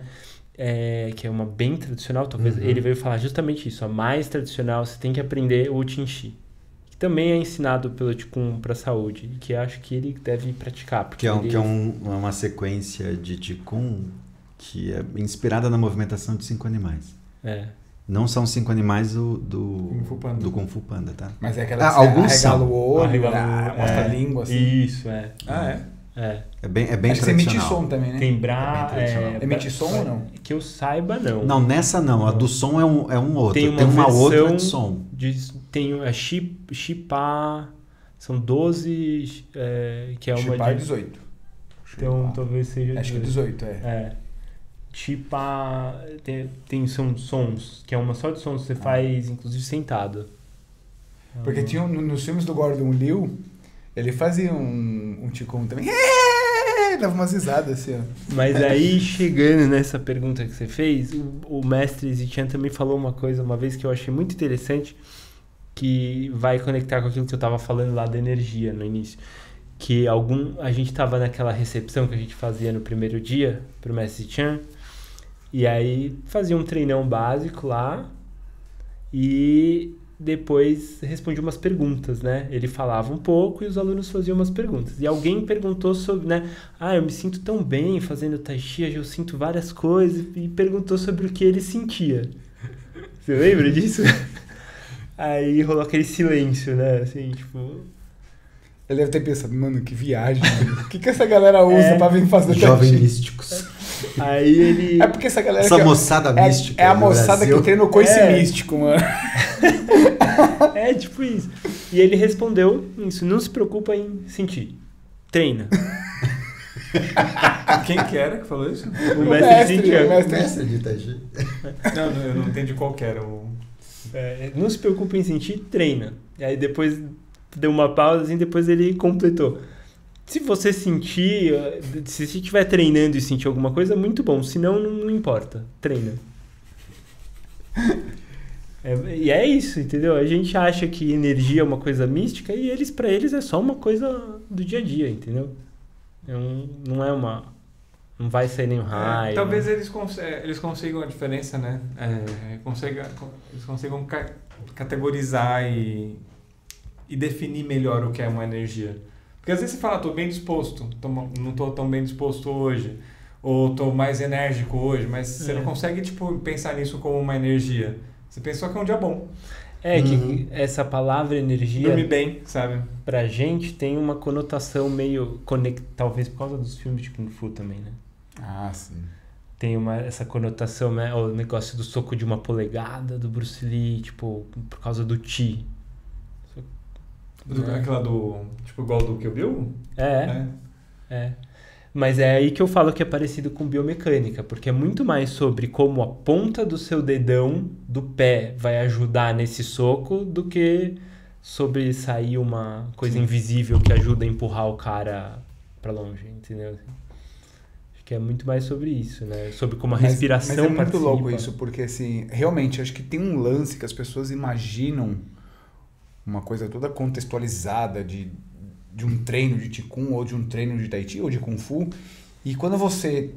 Que é uma bem tradicional, talvez. Ele veio falar justamente isso, a mais tradicional, você tem que aprender o Wu Qin Shi, que também é ensinado pelo Qigong para a saúde, que eu acho que ele deve praticar. Que é uma sequência de Qigong que é inspirada na movimentação de 5 animais. Não são 5 animais do Kung Fu Panda, tá? Mas é aquela que alguns arregala são. o olho, mostra a língua, assim. Isso, É bem acho tradicional. que você emite som também, né? Tem emite som ou não? Que eu saiba, não. Não, nessa não. A do som é um outro. Tem uma outra de som. Tem a Shipá, são 12, que é uma Shipá é 18. Então talvez seja... Acho que é 18, Shipá são sons, que é uma só de sons que você faz, inclusive, sentado. Porque tinha nos filmes do Gordon Liu, ele fazia um Qigong também. Dava umas risadas assim, ó. Mas aí, chegando nessa pergunta que você fez, o mestre Zichan também falou uma coisa uma vez que eu achei muito interessante, que vai conectar com aquilo que eu estava falando lá da energia no início. Que a gente estava naquela recepção que a gente fazia no primeiro dia pro mestre Zichan, e aí fazia um treinão básico lá e depois respondia umas perguntas, né? Ele falava um pouco e os alunos faziam umas perguntas. E alguém perguntou sobre, né? Eu me sinto tão bem fazendo Tai Chi, eu sinto várias coisas, e perguntou sobre o que ele sentia. Você lembra disso? Aí rolou aquele silêncio, né? Assim, tipo... Ele deve ter pensado, mano, que viagem. O que essa galera usa pra vir fazer Tai Chi? Jovens místicos. Aí ele... É porque essa galera... Essa moçada mística. É a moçada Brasil. que treina o coice místico, mano. Tipo isso. E ele respondeu isso. Não se preocupa em sentir. Treina. Quem que era que falou isso? O mestre de Tai Chi. Não, eu não entendi qual que era. Não se preocupa em sentir, treina. E aí depois deu uma pausa, assim, depois ele completou. Se você sentir, se você estiver treinando e sentir alguma coisa, muito bom. Senão, não importa. Treina. E é isso, entendeu? A gente acha que energia é uma coisa mística e pra eles é só uma coisa do dia a dia, entendeu? Não é uma... Não vai sair nenhum raio. Talvez eles consigam a diferença, né? Eles consigam categorizar e definir melhor o que é uma energia. Porque às vezes você fala, tô bem disposto, não tô tão bem disposto hoje, ou tô mais enérgico hoje, mas você não consegue, pensar nisso como uma energia. Você pensou que é um dia bom. Que essa palavra energia... Dormir bem, sabe? Pra gente tem uma conotação meio... Talvez por causa dos filmes de Kung Fu também, né? Ah, sim. Tem essa conotação, né? O negócio do soco de 1 polegada, do Bruce Lee, por causa do Chi. Aquela igual do Kill Bill? É. Mas é aí que eu falo que é parecido com biomecânica, porque é muito mais sobre como a ponta do seu dedão do pé vai ajudar nesse soco do que sobre sair uma coisa invisível que ajuda a empurrar o cara pra longe, entendeu? Acho que é muito mais sobre isso, né? Sobre como a respiração mas é muito participa. louco isso, porque assim, realmente, acho que tem um lance que as pessoas imaginam uma coisa toda contextualizada de um treino de Qigong ou de um treino de Tai Chi ou de Kung Fu, e quando você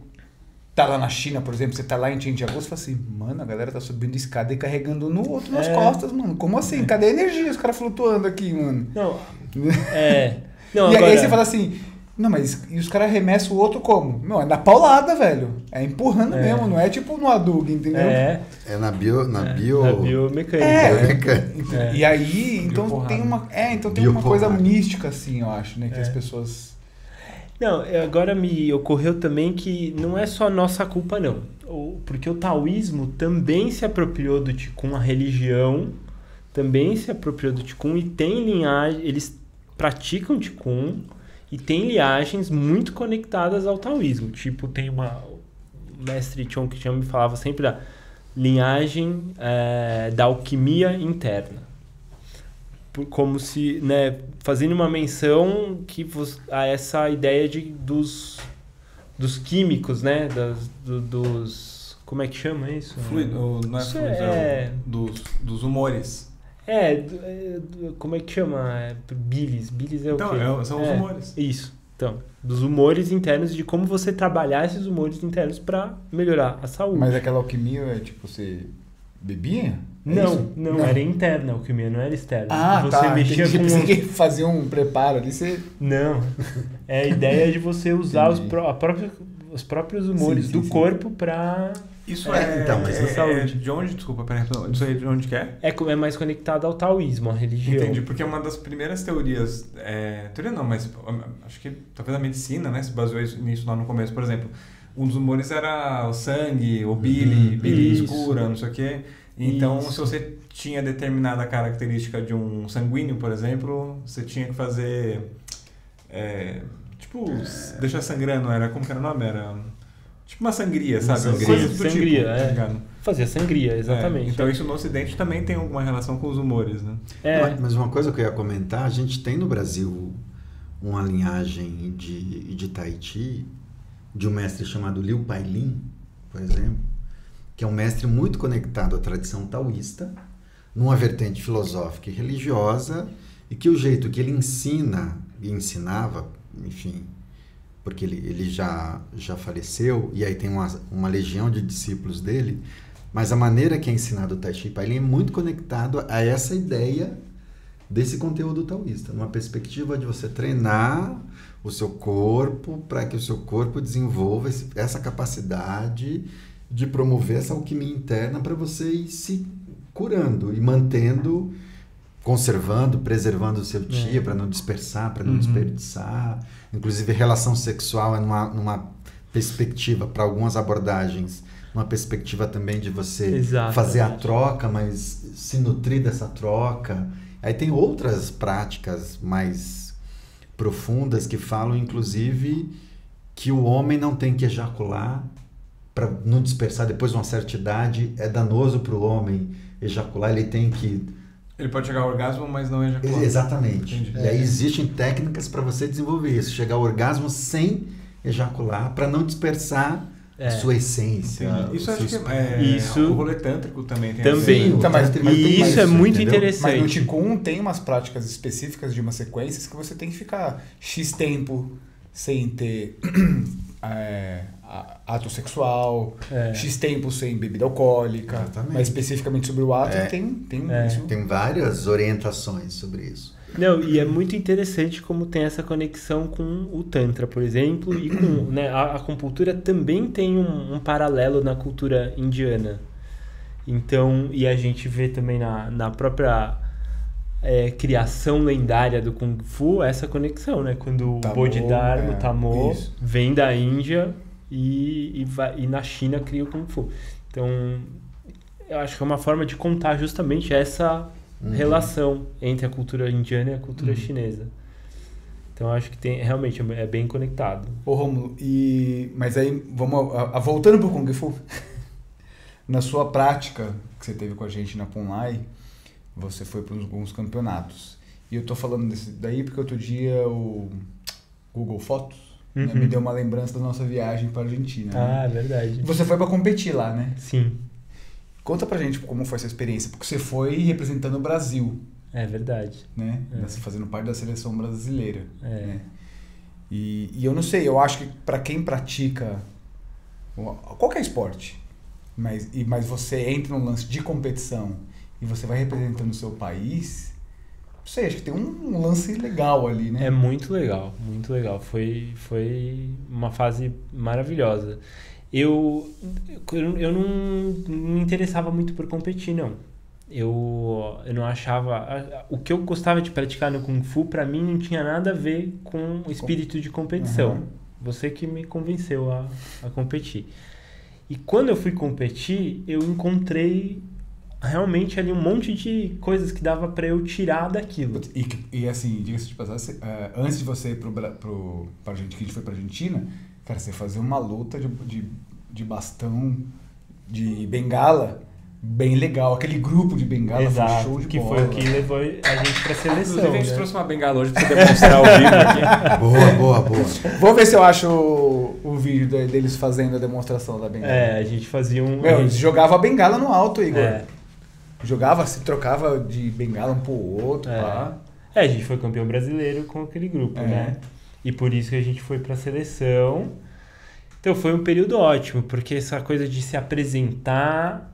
tá lá na China, por exemplo, você tá lá em Tianjin, você fala assim, mano, a galera tá subindo escada e carregando um no outro nas costas, mano. Como assim? Cadê a energia? Os caras flutuando aqui, mano. Não, e aí você fala assim, não, mas e os caras arremessam o outro como? Não, é na paulada, velho. É empurrando mesmo, não é tipo no Hadouken, entendeu? É na biomecânica. biomecânica. E aí, então tem uma, tem uma coisa mística, assim, eu acho, né? Que as pessoas... Não, agora me ocorreu também que não é só nossa culpa, não. Porque o taoísmo também se apropriou do Qigong, a religião também se apropriou do Qigong e tem linhagem, eles praticam Qigong e tem linhagens muito conectadas ao taoísmo. Tipo, tem o mestre Chong Qiang me falava sempre da linhagem da alquimia interna. Como se, né, fazendo uma menção a essa ideia dos químicos, né, dos como é que chama isso? Fluido, não é fluido, dos humores. Como é que chama? Bilis é o quê? Então, são os humores. Isso. Então, dos humores internos, de como você trabalhar esses humores internos para melhorar a saúde. Mas aquela alquimia é tipo, você bebia? Não, era interna a alquimia, não era externa. Você mexia com... Você que fazia um preparo ali, você... Não, é a ideia de você usar os próprios humores do corpo para... Isso então, mas saúde. De onde, desculpa, peraí, isso aí de onde que é? É mais conectado ao taoísmo, à religião. Entendi, porque uma das primeiras teorias, teoria não, mas acho que talvez a medicina, né, se baseou nisso lá no começo, por exemplo, um dos humores era o sangue, o bile escura, não sei o quê. Então, se você tinha determinada característica de um sanguíneo, por exemplo, você tinha que fazer, deixar sangrando, como que era o nome? Era tipo uma sangria, sabe? Coisas do sangria, tipo. Fazia sangria, exatamente. Então, isso no Ocidente também tem alguma relação com os humores, né? Mas uma coisa que eu ia comentar, a gente tem no Brasil uma linhagem de Tai Chi, de um mestre chamado Liu Pailin, por exemplo, que é um mestre muito conectado à tradição taoísta, numa vertente filosófica e religiosa, e que o jeito que ele ensina e ensinava, enfim, porque ele já faleceu, e aí tem uma legião de discípulos dele, mas a maneira que é ensinado o Tai Chi Pailin é muito conectado a essa ideia desse conteúdo taoísta, numa perspectiva de você treinar o seu corpo para que o seu corpo desenvolva essa capacidade de promover essa alquimia interna para você ir se curando e mantendo, conservando, preservando o seu chi para não dispersar, para não desperdiçar. Inclusive, relação sexual é numa perspectiva, para algumas abordagens, uma perspectiva também de você fazer a troca, mas se nutrir dessa troca. Aí tem outras práticas mais profundas que falam, inclusive, que o homem não tem que ejacular para não dispersar depois de uma certa idade. É danoso para o homem ejacular, ele tem que... Ele pode chegar ao orgasmo, mas não ejacular. Exatamente. Entendi. E aí existem técnicas para você desenvolver isso, chegar ao orgasmo sem ejacular, para não dispersar a sua essência. Isso acho que o rolê tântrico também tem também. E isso é muito interessante. Mas no Qigong tem umas práticas específicas de umas sequências que você tem que ficar X tempo sem ter ato sexual, X tempo sem bebida alcoólica. Exatamente. Mas especificamente sobre o ato tem várias orientações sobre isso. Não, e é muito interessante como tem essa conexão com o Tantra, por exemplo, e com, né, a acupuntura também tem um paralelo na cultura indiana. Então, e a gente vê também na própria criação lendária do Kung Fu essa conexão, né? Quando o Bodhidharma, o Tamo, vem da Índia e na China cria o Kung Fu. Então, eu acho que é uma forma de contar justamente essa relação entre a cultura indiana e a cultura chinesa. Então eu acho que realmente é bem conectado. Ô Rômulo, mas aí, vamos voltando pro Kung Fu. Na sua prática que você teve com a gente na Punlai, você foi para alguns campeonatos. E eu tô falando desse daí porque outro dia o Google Fotos né, me deu uma lembrança da nossa viagem para a Argentina. Ah, né? é verdade. Você foi para competir lá, né? Sim. Conta pra gente como foi essa experiência, porque você foi representando o Brasil. É verdade. Né? Fazendo parte da seleção brasileira. É. Né? E eu não sei, eu acho que para quem pratica qualquer esporte, mas você entra num lance de competição e você vai representando o seu país, não sei, acho que tem um lance legal ali, né? É muito legal, muito legal. Foi uma fase maravilhosa. Eu não me interessava muito por competir, não. Eu não achava... O que eu gostava de praticar no Kung Fu, pra mim, não tinha nada a ver com o espírito de competição. Uhum. Você que me convenceu a competir. E quando eu fui competir, eu encontrei realmente ali um monte de coisas que dava pra eu tirar daquilo. E assim, diga-se de passagem, antes de você ir pra Argentina, que a gente foi pra Argentina, cara, você fazia uma luta de bastão, de bengala, bem legal. Aquele grupo de bengala foi show de que bola. foi o que levou a gente pra seleção. Inclusive, a gente né? trouxe uma bengala hoje pra você demonstrar ao vivo aqui. Boa. Vou ver se eu acho o vídeo deles fazendo a demonstração da bengala. A gente fazia Eles jogavam a bengala no alto, Igor. É. Jogava, se trocava de bengala um pro outro. Pá. A gente foi campeão brasileiro com aquele grupo, né? E por isso que a gente foi pra seleção. Então foi um período ótimo, porque essa coisa de se apresentar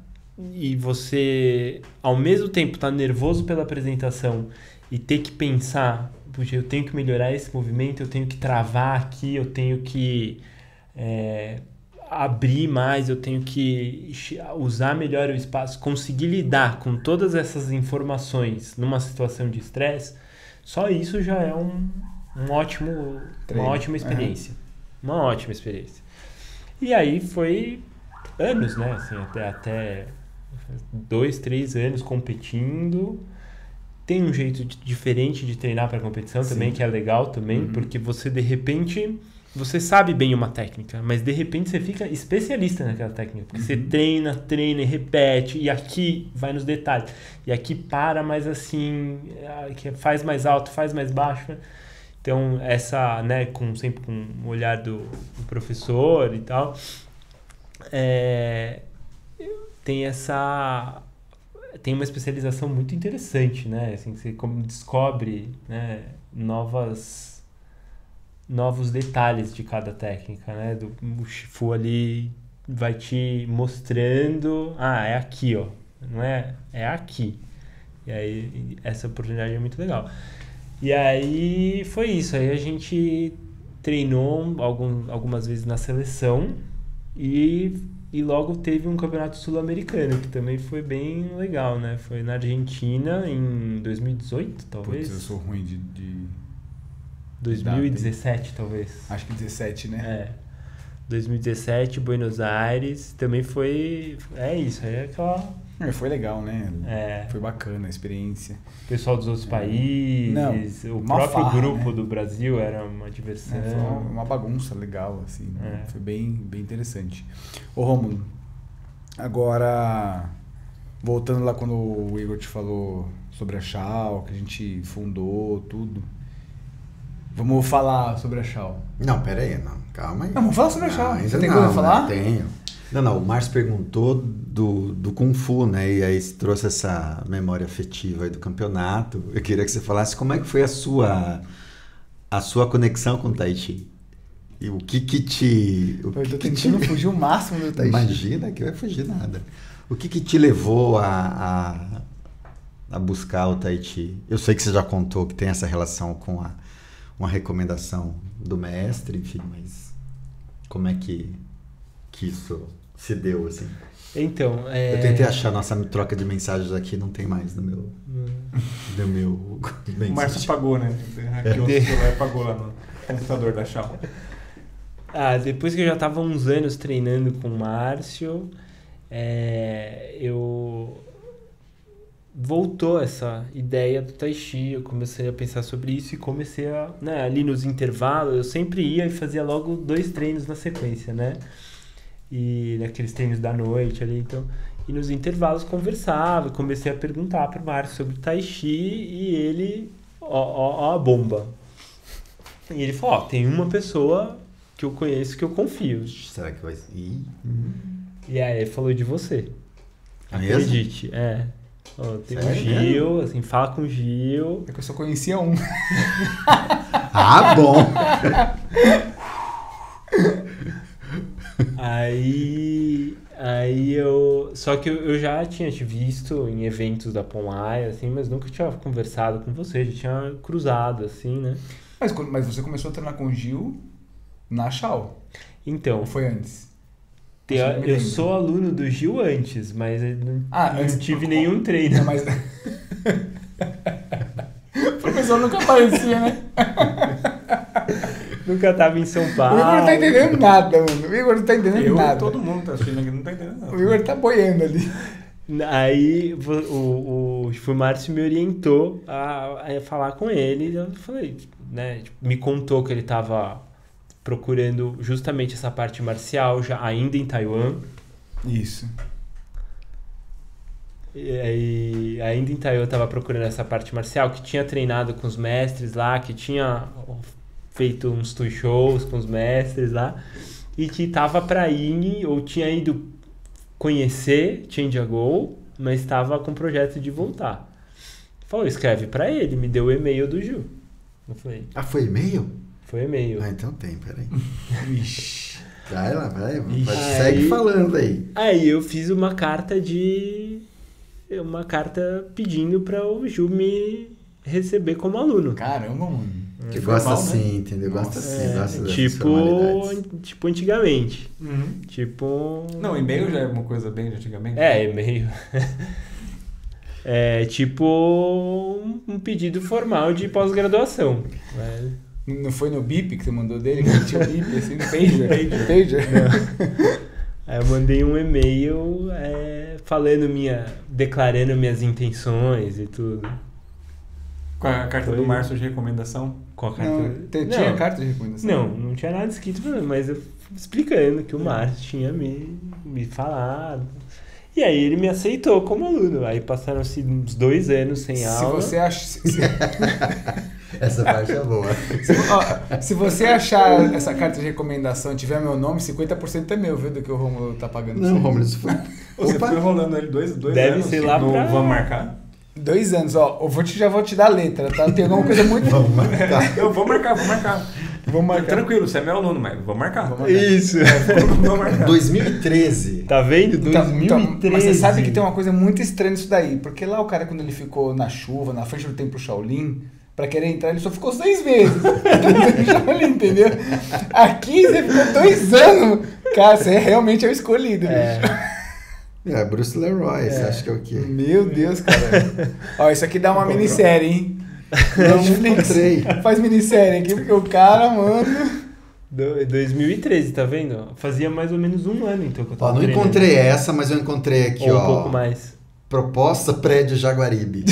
e você, ao mesmo tempo, tá nervoso pela apresentação e ter que pensar, puxa, eu tenho que melhorar esse movimento, eu tenho que travar aqui, eu tenho que abrir mais, eu tenho que usar melhor o espaço, conseguir lidar com todas essas informações numa situação de estresse, só isso já é uma ótima experiência. Uma ótima experiência. E aí foi anos, né? Assim, até 2, 3 anos competindo. Tem um jeito diferente de treinar para competição também, que é legal também, porque você de repente você sabe bem uma técnica, mas de repente você fica especialista naquela técnica, porque você treina e repete, e aqui vai nos detalhes, e aqui para mais assim, faz mais alto, faz mais baixo, né? Então, essa, né, sempre com o olhar do professor e tal, tem uma especialização muito interessante, né? Assim, você descobre, né, novos detalhes de cada técnica, né? O Shifu ali vai te mostrando, é aqui, ó, não é aqui. E aí, essa oportunidade é muito legal. E aí foi isso, aí a gente treinou algumas vezes na seleção e logo teve um campeonato sul-americano, que também foi bem legal, né? Foi na Argentina em 2018, talvez. Putz, eu sou ruim de 2017, talvez. Acho que 17, né? 2017, Buenos Aires, também foi... isso, aí é aquela... Foi legal, né? Foi bacana a experiência. O pessoal dos outros países, o próprio farra, grupo, né? do Brasil era uma diversão. Foi uma bagunça legal, assim. Foi bem, bem interessante. Ô, Rômulo, agora, voltando lá quando o Igor te falou sobre a Shaw, que a gente fundou, tudo. Vamos falar sobre a Shaw. Não, pera aí, calma aí. Não, vamos falar sobre a Shaw. Você tem coisa pra falar? Tenho. Não, o Márcio perguntou do Kung Fu, né? E aí trouxe essa memória afetiva aí do campeonato. Eu queria que você falasse como é que foi a sua conexão com o Tai Chi. E o que te... Eu tô tentando fugir o máximo do Tai Chi. Imagina que vai fugir nada. O que te levou a buscar o Tai Chi? Eu sei que você já contou que tem essa relação com uma recomendação do mestre, enfim, mas como é que isso se deu, assim? Então, eu tentei achar nossa troca de mensagens aqui, não tem mais no meu O Márcio apagou, né? Aqui o celular apagou lá no computador da Shaw. Depois que eu já estava uns anos treinando com o Márcio, eu voltou essa ideia do Tai Chi, eu comecei a pensar sobre isso e comecei a, né, ali nos intervalos, eu sempre ia e fazia logo 2 treinos na sequência, né? E naqueles treinos da noite ali, então... E nos intervalos conversava, comecei a perguntar pro Márcio sobre Tai Chi e ele, ó a bomba. E ele falou, tem uma pessoa que eu conheço que eu confio. Será que vai... E aí ele falou de você. Mesmo? Acredite, Ó, tem o Gil, assim, fala com o Gil. É que eu só conhecia um. Ah, bom! Aí eu... Só que eu já tinha te visto em eventos da Pomai, assim, mas nunca tinha conversado com você, já tinha cruzado, assim, né? Mas você começou a treinar com o Gil na Chau. Então, Ou foi antes? eu sou aluno do Gil antes, mas eu não antes tive nenhum treino. Não, mas... O professor nunca aparecia, né? Nunca tava em São O Paulo. Igor não tá entendendo nada, mano. O Igor não tá entendendo nada. Todo mundo tá assistindo aqui, não tá entendendo nada. O Igor tá boiando ali. Aí o Márcio me orientou a falar com ele. Eu falei, né? Me contou que ele estava procurando justamente essa parte marcial, já ainda em Taiwan. Isso. E aí, ainda em Taiwan, eu estava procurando essa parte marcial, que tinha treinado com os mestres lá, que tinha feito uns toy shows com os mestres lá, e que estava para ir, ou tinha ido conhecer Change a Go, mas estava com o projeto de voltar. Falou, escreve para ele, me deu o e-mail do Gil. Eu falei, foi e-mail? Foi e-mail. Então tem, peraí. Ixi. Vai lá, vai. Ixi. Segue falando aí. Aí eu fiz uma carta pedindo para o Gil me receber como aluno. Caramba, mano. Que gosta formal, assim, né? entendeu? Gosta assim, gosta dessas tipo formalidades. antigamente. Uhum. Tipo... Não, e-mail já é uma coisa bem de antigamente. E-mail. É tipo um pedido formal de pós-graduação. Né? Não foi no BIP que você mandou dele? Que tinha o BIP, assim, no Pager? Pager? Aí eu mandei um e-mail declarando minhas intenções e tudo. Com a carta do Márcio de recomendação? Com a carta... Não, tinha carta de recomendação? Não tinha nada escrito, mas eu explicando que o Márcio tinha me falado. E aí ele me aceitou como aluno. Aí passaram-se uns 2 anos sem aula. Se você acha... Essa parte é boa. Se você achar essa carta de recomendação e tiver meu nome, 50% é meu, viu? Do que o Romulo tá pagando. Não, Romulo, isso foi... Você foi enrolando ele 2 Deve anos. ser lá no pra... Vamos marcar? 2 anos, ó. Já vou te dar a letra, tá? Tem alguma coisa muito... Vamos marcar. Eu vou marcar. Vamos marcar. Tranquilo, você é meu aluno, mas vamos marcar. Isso. Vamos marcar. 2013. Tá vendo? 2013. Então, mas você sabe que tem uma coisa muito estranha nisso daí. Porque lá o cara, quando ele ficou na chuva, na frente do Templo Shaolin, pra querer entrar, ele só ficou 6 meses. Shaolin, entendeu? Aqui você ficou 2 anos. Cara, você realmente é o escolhido. Bruce Leroy, você acha que é o quê? Meu Deus, cara. Ó, isso aqui dá uma minissérie, hein? Não encontrei. Faz minissérie aqui, porque o cara, mano... 2013, tá vendo? Fazia mais ou menos 1 ano, então, que eu tava Não treinando. encontrei essa, mas eu encontrei aqui, Ou ó. um pouco mais. Proposta prédio Jaguaribe.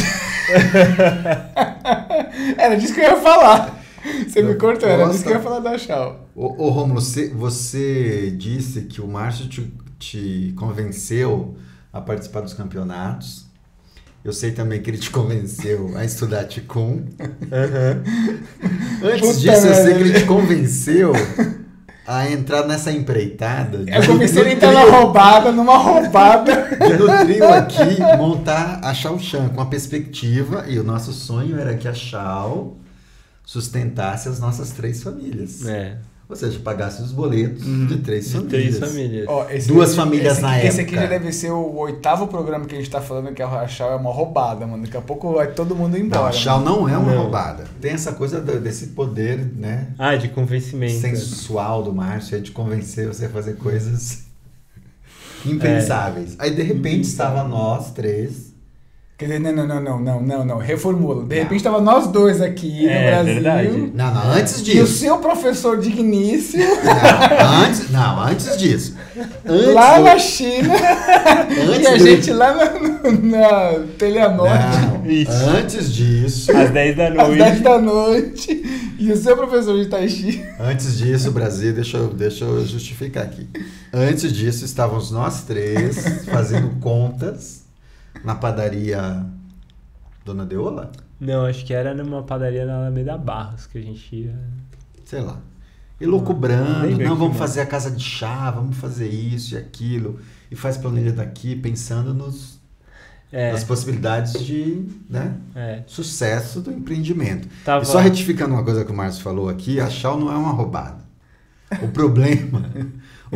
Era disso que eu ia falar. Você me cortou, era Proposta- disso que eu ia falar da Chau. Ô Romulo, você disse que o Márcio te convenceu a participar dos campeonatos. Eu sei também que ele te convenceu a estudar Qigong. Antes Puta disso, eu sei merda. que ele te convenceu a entrar nessa empreitada. Eu comecei a entrar numa roubada. De no trio aqui, montar a Chao Chan com a perspectiva, e o nosso sonho era que a Chao sustentasse as nossas 3 famílias. Ou seja, pagasse os boletos de 3 famílias. 3 famílias. Ó, Duas famílias na Esse aqui época. já deve ser o 8º programa que a gente tá falando que a Chau é uma roubada, mano. Daqui a pouco vai todo mundo embora. Não, a Chao não é uma Não. roubada. Tem essa coisa desse poder, né? De convencimento. Sensual do Márcio, é de convencer você a fazer coisas impensáveis. Aí, de repente, estava nós 3 Quer dizer, não, reformula. De repente tava nós dois aqui no Brasil. Verdade. Não, antes E o disso. seu professor digníssimo Antes disso. lá na China e a do- gente lá na Teleanorte Não, Isso. antes disso. Às 10 da às noite. 10 da noite e o seu professor de Tai Chi. Antes disso, Brasil, deixa eu justificar aqui. Antes disso, estávamos nós três fazendo contas na padaria Dona Deola? Não, acho que era numa padaria na Alameda Barros que a gente ia. Sei lá. E loucubrando, lembro não, aqui, vamos mano. fazer a casa de chá, vamos fazer isso e aquilo. E faz planilha daqui, pensando nas possibilidades de sucesso do empreendimento. Tava... E só retificando uma coisa que o Márcio falou aqui, a Shaw não é uma roubada. O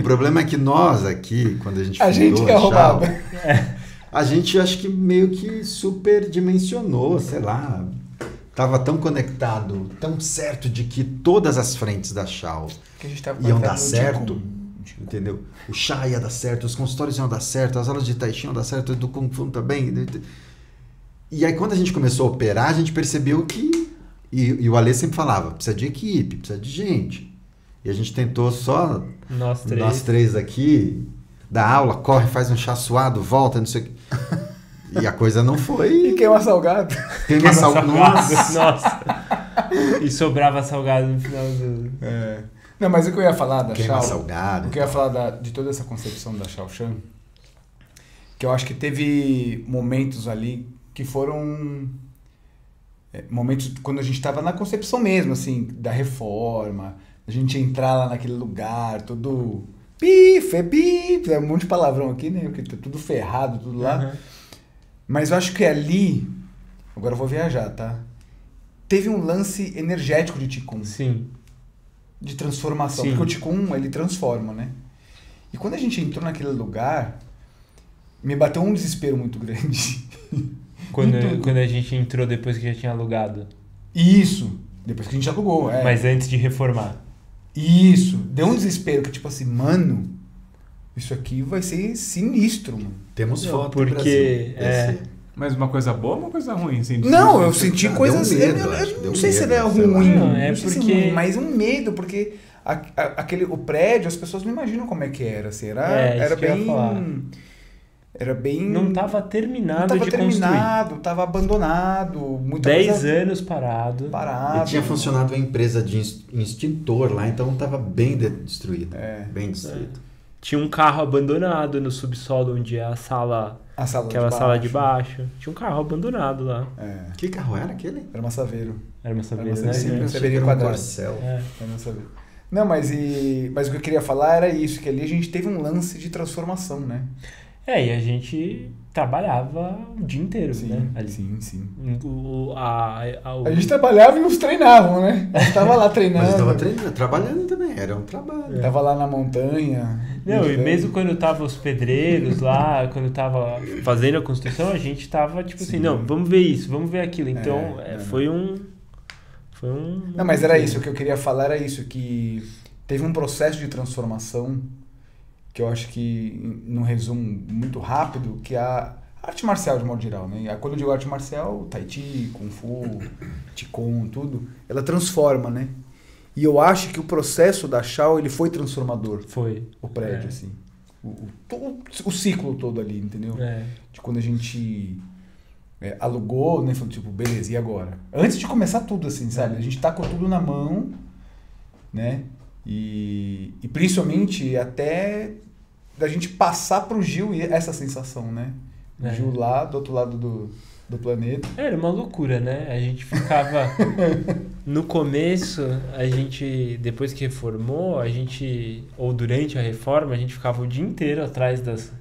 problema é que nós aqui, quando a gente A gente que é Shaw, roubada. a gente acho que meio que superdimensionou, sei lá. Tava tão conectado, tão certo de que todas as frentes da Shaw Que a gente tava iam dar conectado no certo, Qigong. entendeu? O chá ia dar certo, os consultórios iam dar certo, as aulas de Tai Chi iam dar certo, do Kung Fu também. E aí quando a gente começou a operar, a gente percebeu que... E o Alê sempre falava, precisa de equipe, precisa de gente. E a gente tentou só... Nós três aqui, dar aula, corre, faz um chá suado, volta, não sei o que. E a coisa não foi... E queima salgado. Queima salgado. Nossa. E sobrava salgado no final do... Não, mas o que eu ia falar da Queima Shaw, salgado. o que eu ia falar de toda essa concepção da Shao Shan, que eu acho que teve momentos ali que foram momentos quando a gente estava na concepção mesmo, assim, da reforma, a gente entrar lá naquele lugar, tudo é um monte de palavrão aqui, né? Porque tá tudo ferrado, tudo lá. Uhum. Mas eu acho que ali, agora eu vou viajar, tá? Teve um lance energético de Qigong. Sim. De transformação. Sim. Porque o Qigong, ele transforma, né? E quando a gente entrou naquele lugar, me bateu um desespero muito grande. Quando a gente entrou depois que já tinha alugado. Isso. Depois que a gente alugou, Mas antes de reformar. Isso. Deu um desespero que, tipo assim, mano, isso aqui vai ser sinistro, mano. Temos Não, foto porque, do Brasil. é. Mas uma coisa boa ou uma coisa ruim? Assim, Não, eu senti Deu coisas... medo, eu acho que não deu sei se medo, ele é sei lá. ruim. Não, é não sei se porque- ruim, mas um medo, porque o prédio, as pessoas não imaginam como é que era. Assim, era isso que eu ia falar. Era bem... Não tava terminado Não tava de terminado, tava abandonado. Muita 10 coisa anos parado. parada. E tinha funcionado uma empresa de extintor lá, então estava bem destruído. Bem destruído. Tinha um carro abandonado no subsolo onde é a sala, A sala aquela de sala de baixo. Tinha um carro abandonado lá. Que carro era aquele? Era uma Saveiro. Era uma saveira, Era uma né? Saveiro. Sempre Você achei que veria era um quadrado. Corcel. É. Era uma Saveiro. Não, mas o que eu queria falar era isso, que ali a gente teve um lance de transformação, né? E a gente trabalhava o dia inteiro, né? Ali. sim. A A gente trabalhava e uns treinavam, né? A gente tava lá treinando. Mas estava trabalhando também, era um trabalho. Tava lá na montanha. Não, e meditando. mesmo quando tava os pedreiros lá, quando tava fazendo a construção, a gente tava tipo assim, não, vamos ver isso, vamos ver aquilo. Então, foi um... Não, mas era isso, o que eu queria falar era isso, que teve um processo de transformação que eu acho que, num resumo muito rápido, que a arte marcial de modo geral, né? Quando eu digo arte marcial, Tai Chi, Kung Fu, Qigong, tudo, ela transforma, né? E eu acho que o processo da Shaw, ele foi transformador. Foi. O prédio, assim. O ciclo todo ali, entendeu? De quando a gente alugou, né? Falou, tipo, beleza, e agora? Antes de começar tudo, assim, sabe? A gente tá com tudo na mão, né? E principalmente até da gente passar pro Gil essa sensação, né? O Gil lá, do outro lado do planeta. Era uma loucura, né? A gente ficava... No começo, a gente, depois que reformou, ou durante a reforma, a gente ficava o dia inteiro atrás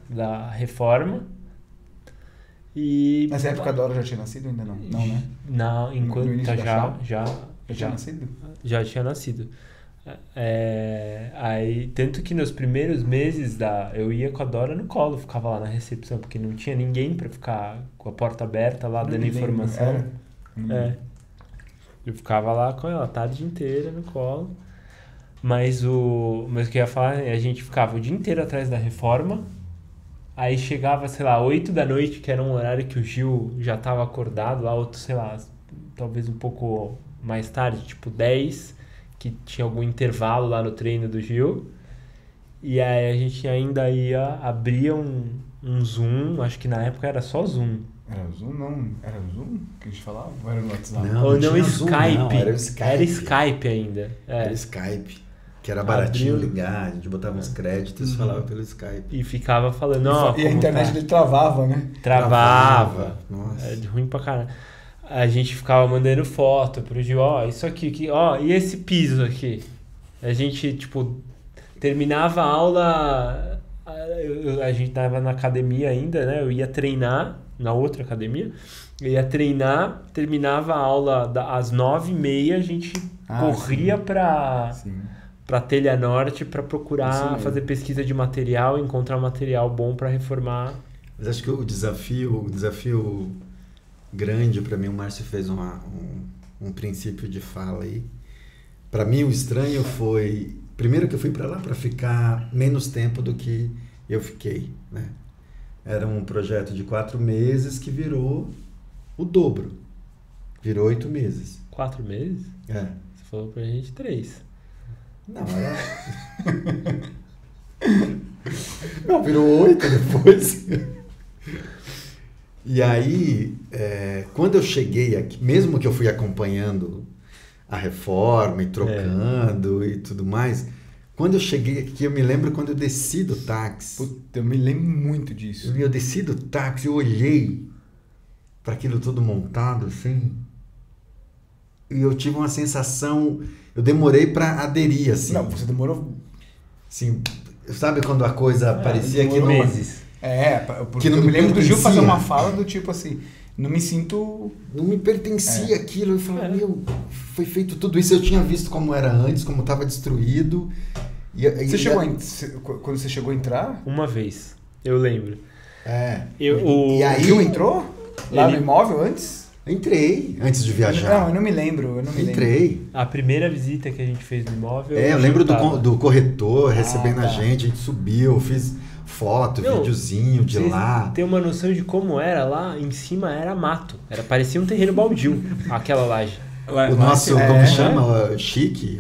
da reforma. E... Nessa época a Dora já tinha nascido ou ainda não? Não, né? Não, enquanto No início da Shaw? já tinha nascido? Já tinha nascido. Aí, tanto que nos primeiros meses eu ia com a Dora no colo, ficava lá na recepção, porque não tinha ninguém pra ficar com a porta aberta lá, dando informação. Eu ficava lá com ela a tarde inteira no colo. Mas o que eu ia falar, a gente ficava o dia inteiro atrás da reforma, Aí chegava, sei lá, 8 da noite, que era um horário que o Gil já tava acordado, lá outro, sei lá, talvez um pouco mais tarde, tipo 10, que tinha algum intervalo lá no treino do Gil. E aí a gente ainda abria um Zoom, acho que na época era só Zoom. Era o Zoom? Não. Era o Zoom que a gente falava? Ou era no WhatsApp? Não, Ou não, tinha Zoom, Skype. não, era o Skype. Era Skype ainda. Era Skype, que era baratinho Abriu. ligar, a gente botava uns créditos e falava pelo Skype. E ficava falando, ó, E a internet dele travava, né? travava. Nossa. Era ruim pra caralho. A gente ficava mandando foto pro Gil, ó, isso aqui, ó, e esse piso aqui? A gente, tipo, terminava a aula, a gente tava na academia ainda, né? Eu ia treinar na outra academia, eu ia treinar, terminava a aula às 9h30, a gente corria pra Telha Norte pra Isso procurar mesmo. fazer pesquisa de material, encontrar material bom pra reformar. Mas acho que o desafio grande para mim, o Márcio fez um princípio de fala aí. Para mim o estranho foi, primeiro que eu fui para lá para ficar menos tempo do que eu fiquei, né? Era um projeto de 4 meses que virou o dobro, virou 8 meses. 4 meses? É. Você falou pra gente 3. Não, era... Não, virou 8 depois. E aí, quando eu cheguei aqui, mesmo que eu fui acompanhando a reforma e trocando e tudo mais, quando eu cheguei aqui, eu me lembro quando eu desci do táxi. Puta, eu me lembro muito disso. Eu desci do táxi, eu olhei para aquilo tudo montado, assim, e eu tive uma sensação, eu demorei para aderir, assim. Não, você demorou... Assim, sabe quando a coisa parecia que não... meses. Porque Que não eu me lembro do Gil pertencia. fazer uma fala do tipo assim, não me sinto... Não me pertencia aquilo. Eu falei, meu, foi feito tudo isso. Eu tinha visto como era antes, como estava destruído. Quando você chegou a entrar? Uma vez, eu lembro. E O aí Gil entrou lá no imóvel antes? entrei antes de viajar. Não, eu não me lembro. Entrei. A primeira visita que a gente fez no imóvel... Eu lembro do corretor recebendo a tá. gente. A gente subiu, fiz foto, Não, videozinho de Vocês lá. têm uma noção de como era lá? Em cima era mato. Parecia um terreno baldio, aquela laje. O nosso, como chama? Chique?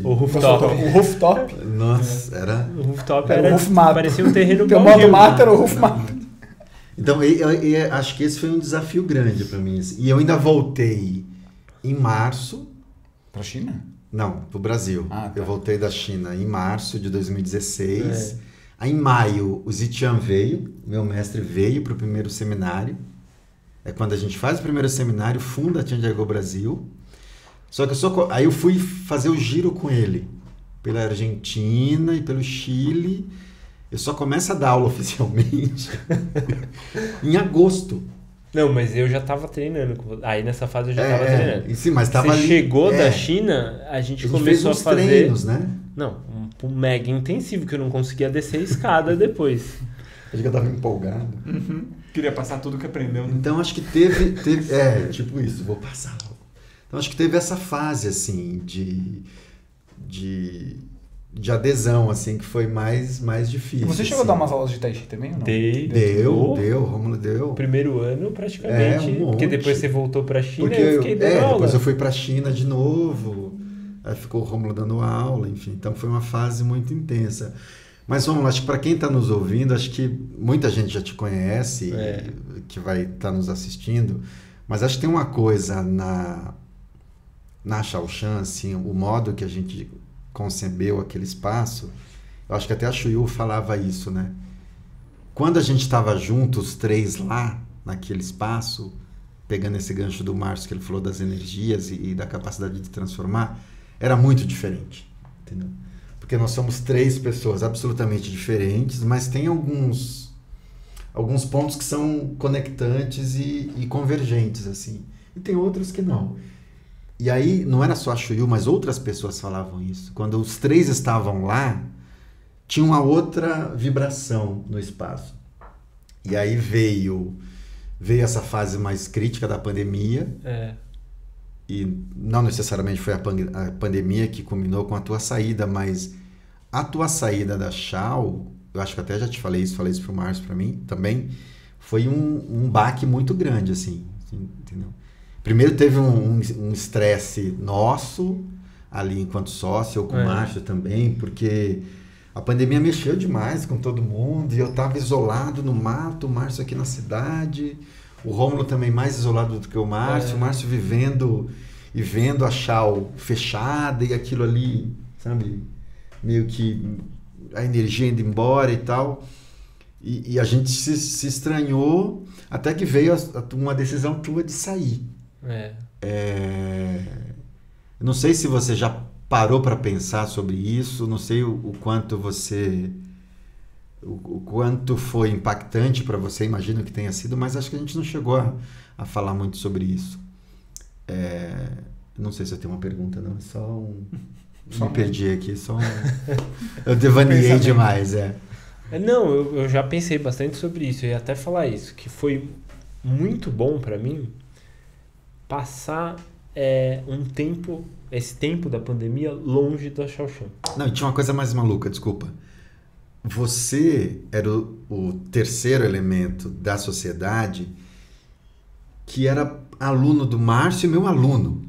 O rooftop. O rooftop. Nossa, era... O rooftop Era o roof mato. parecia um terreno Teu baldio. modo mato era o roof mato. Então, eu acho que esse foi um desafio grande para mim. Assim. E eu ainda voltei em março. Pra China? Não, pro Brasil. Ah, tá. Eu voltei da China em março de 2016. Aí em maio o Zitian veio, meu mestre veio pro primeiro seminário. É quando a gente faz o primeiro seminário, funda a Tianjego Brasil. Só que aí eu fui fazer o giro com ele, pela Argentina e pelo Chile. Eu só começo a dar aula oficialmente em agosto. Não, mas eu já tava treinando. Aí nessa fase eu já tava treinando. Sim, mas tava Você ali, chegou da China, a gente fez começou uns a fazer... treinos, né? Não, um mega intensivo, que eu não conseguia descer a escada depois. Acho que eu tava empolgado. Queria passar tudo que aprendeu, né? Então acho que teve tipo isso, vou passar. Então acho que teve essa fase assim de adesão assim que foi mais difícil. E você chegou assim. a dar umas aulas de Tai Chi também ou não? Deu, Rômulo deu. Primeiro ano praticamente, Um monte. porque depois você voltou pra China Porque e eu fiquei dando aula. depois eu fui pra China de novo. Aí ficou o Rômulo dando aula, enfim. Então foi uma fase muito intensa. Mas vamos lá, acho que para quem está nos ouvindo, acho que muita gente já te conhece, que vai estar nos assistindo, mas acho que tem uma coisa na Shaoshan, assim, o modo que a gente concebeu aquele espaço, eu acho que até a Chuyu falava isso, né? Quando a gente estava juntos, os três lá, naquele espaço, pegando esse gancho do Márcio que ele falou das energias e da capacidade de transformar, era muito diferente, entendeu? Porque nós somos 3 pessoas absolutamente diferentes, mas tem alguns pontos que são conectantes e convergentes, assim. E tem outros que não. E aí, não era só a Chuyu, mas outras pessoas falavam isso. Quando os 3 estavam lá, tinha uma outra vibração no espaço. E aí veio essa fase mais crítica da pandemia. E não necessariamente foi a pandemia que culminou com a tua saída, mas a tua saída da Shao eu acho que até já te falei isso pro Márcio, para mim também, foi um baque muito grande, assim, entendeu? Primeiro teve um estresse nosso, ali enquanto sócio, eu com o Márcio também, porque a pandemia mexeu demais com todo mundo, e eu estava isolado no mato, o Márcio aqui na cidade, o Rômulo também mais isolado do que o Márcio vivendo e vendo a Chau fechada e aquilo ali, sabe, meio que a energia indo embora e tal, e a gente se estranhou até que veio uma decisão tua de sair. Eu não sei se você já parou para pensar sobre isso, não sei o quanto o quanto foi impactante para você, imagino que tenha sido, mas acho que a gente não chegou a falar muito sobre isso. Não sei se eu tenho uma pergunta, não, é só me perdi aqui, eu devaneei demais, Não, eu já pensei bastante sobre isso, eu ia até falar isso, que foi muito bom para mim passar esse tempo da pandemia longe da Xiaoxian. Não, e tinha uma coisa mais maluca, desculpa. Você era o terceiro elemento da sociedade que era aluno do Márcio e meu aluno.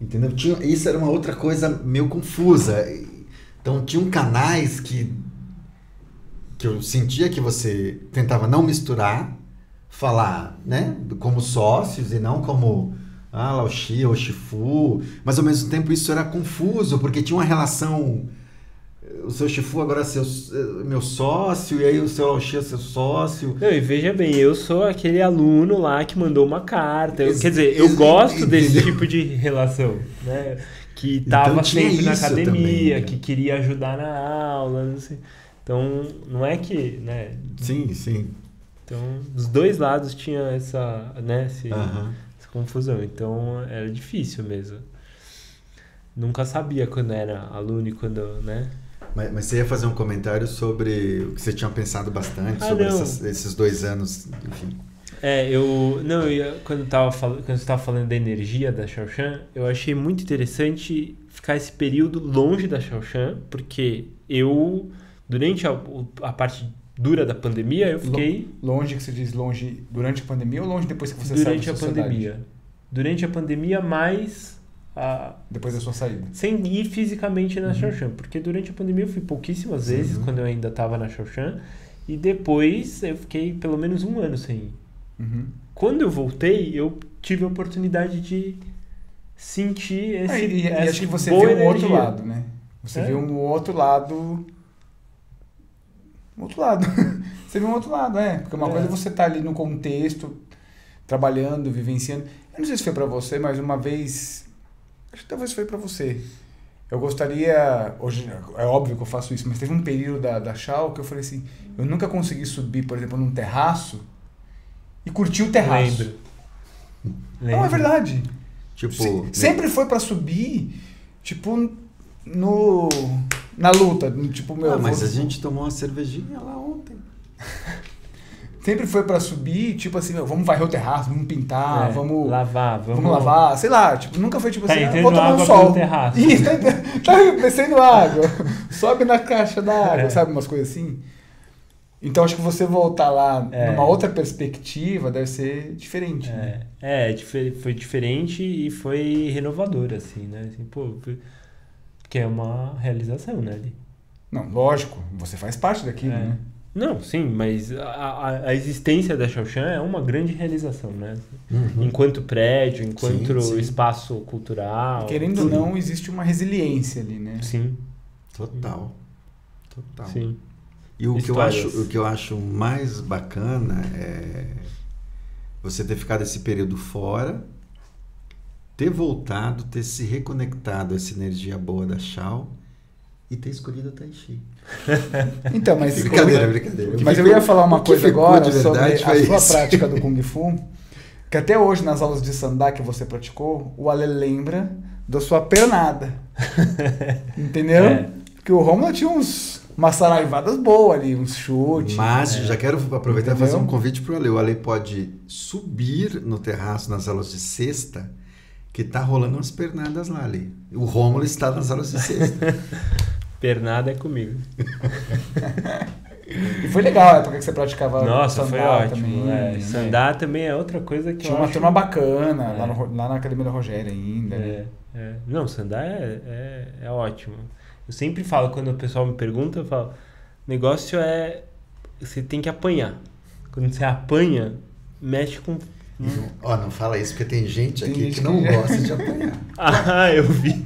Entendeu? Isso era uma outra coisa meio confusa. Então, tinham canais que eu sentia que você tentava não misturar, falar, né, como sócios e não como Lao Xi ou Shifu, mas ao mesmo tempo isso era confuso, porque tinha uma relação, o seu Shifu agora é meu sócio, e aí o seu Lao Xi é seu sócio. Não, e veja bem, eu sou aquele aluno lá que mandou uma carta, quer dizer, eu gosto desse tipo de relação, né, que estava então, sempre na academia, também, né? Que queria ajudar na aula, não sei. Então, não é que, né? Sim. Então, dos dois lados tinha essa, né, essa confusão. Então, era difícil mesmo. Nunca sabia quando era aluno e quando, né? Mas você ia fazer um comentário sobre o que você tinha pensado bastante sobre esses 2 anos, enfim. Quando você estava falando da energia da Xiaoxian, eu achei muito interessante ficar esse período longe da Xiaoxian, porque durante a parte dura da pandemia, eu fiquei... Longe que você diz longe durante a pandemia ou longe depois que você saiu da sociedade? Durante a pandemia. Durante a pandemia, mais... Depois da sua saída. Sem ir fisicamente na Xiaoxian, porque durante a pandemia eu fui pouquíssimas vezes, quando eu ainda estava na Xiaoxian, e depois eu fiquei pelo menos 1 ano sem ir. Quando eu voltei, eu tive a oportunidade de sentir e acho que você viu um outro lado, né? Você viu um outro lado... Você viu um outro lado, porque uma coisa é você estar ali no contexto, trabalhando, vivenciando. Eu não sei se foi pra você, mas uma vez... Acho que talvez foi pra você. Eu gostaria... Hoje é óbvio que eu faço isso, mas teve um período da Chau que eu falei assim, eu nunca consegui subir, por exemplo, num terraço e curtir o terraço. Lembro. Não, é verdade. Tipo... Sempre foi pra subir, tipo, na luta, tipo, mas a gente tomou uma cervejinha lá ontem. Sempre foi pra subir, tipo assim, vamos varrer o terraço, vamos pintar, vamos lavar, sei lá, tipo, nunca foi tipo assim, vou tomar um sol. Isso, tá descendo água, sobe na caixa d'água, sabe, umas coisas assim. Então acho que você voltar lá numa outra perspectiva deve ser diferente. Né? Foi diferente e foi renovador, assim, né? Assim, porque é uma realização, né? Não, lógico, você faz parte daquilo, né? Não, sim, mas a existência da Xiaoxian é uma grande realização, né? Enquanto prédio, enquanto espaço cultural. Querendo ou não, existe uma resiliência ali, né? Sim. Total. Sim. E o que eu acho mais bacana é você ter ficado esse período fora, ter voltado, ter se reconectado a essa energia boa da Chau e ter escolhido a Tai Chi. Então, mas... Brincadeira. Mas eu ia falar uma coisa agora sobre a sua prática do Kung Fu, que até hoje nas aulas de Sandá que você praticou, o Ale lembra da sua pernada. Entendeu? Porque o Rômulo tinha umas saraivadas boas ali, uns chutes. Mas já quero aproveitar e fazer um convite pro Ale. O Ale pode subir no terraço nas aulas de sexta, que tá rolando umas pernadas lá ali. O Rômulo está nas aulas de sexta. Pernada é comigo. E foi legal a época que você praticava Nossa, foi ótimo. também. Né? Sandar também é outra coisa que Tinha eu uma acho... turma bacana, lá na Academia do Rogério ainda. né? Não, sandar é ótimo. Eu sempre falo, quando o pessoal me pergunta, eu falo, negócio é... Você tem que apanhar. Quando você apanha, mexe com... Ó, não fala isso, porque tem gente Tem aqui gente que não que- gosta de apanhar. Ah, eu vi.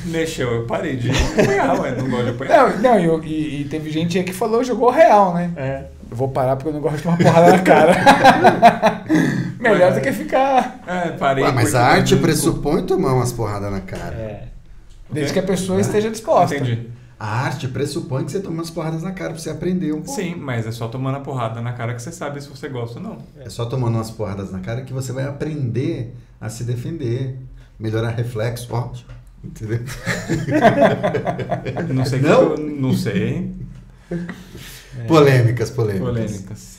Mexeu, eu parei de apanhar, ué. Não gosto de apanhar. Não, e teve gente aí que falou, jogou real, né? Eu vou parar porque eu não gosto de tomar porrada na cara. Melhor do que ficar... Parei. Ué, mas porque a arte eu- pressupõe tomar umas porradas na cara. Desde que a pessoa esteja disposta. Entendi. A arte pressupõe que você toma umas porradas na cara pra você aprender um pouco. Sim, mas é só tomando a porrada na cara que você sabe se você gosta ou não. É só tomando umas porradas na cara que você vai aprender a se defender, melhorar reflexo, ó. Entendeu? Não sei. Não? Não sei. Polêmicas. Polêmicas.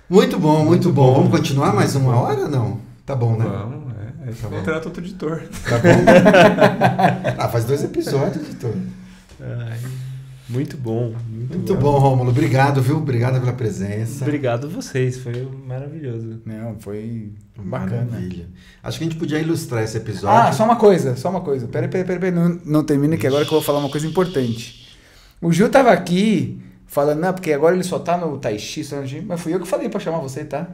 Muito bom, muito bom. Vamos continuar mais uma hora ou não? Tá bom, né? Vamos, Aí Tá bom. contrata outro editor. Tá bom? Faz 2 episódios, editor. Ai, muito bom. Muito bom, Rômulo. Obrigado, viu? Obrigado pela presença. Obrigado a vocês, foi maravilhoso. Não, foi bacana. Maravilha. Acho que a gente podia ilustrar esse episódio. Ah, só uma coisa. Peraí. Não termina que agora que eu vou falar uma coisa importante. O Gil tava aqui falando, não, porque agora ele só tá no Tai Chi, mas fui eu que falei pra chamar você, tá?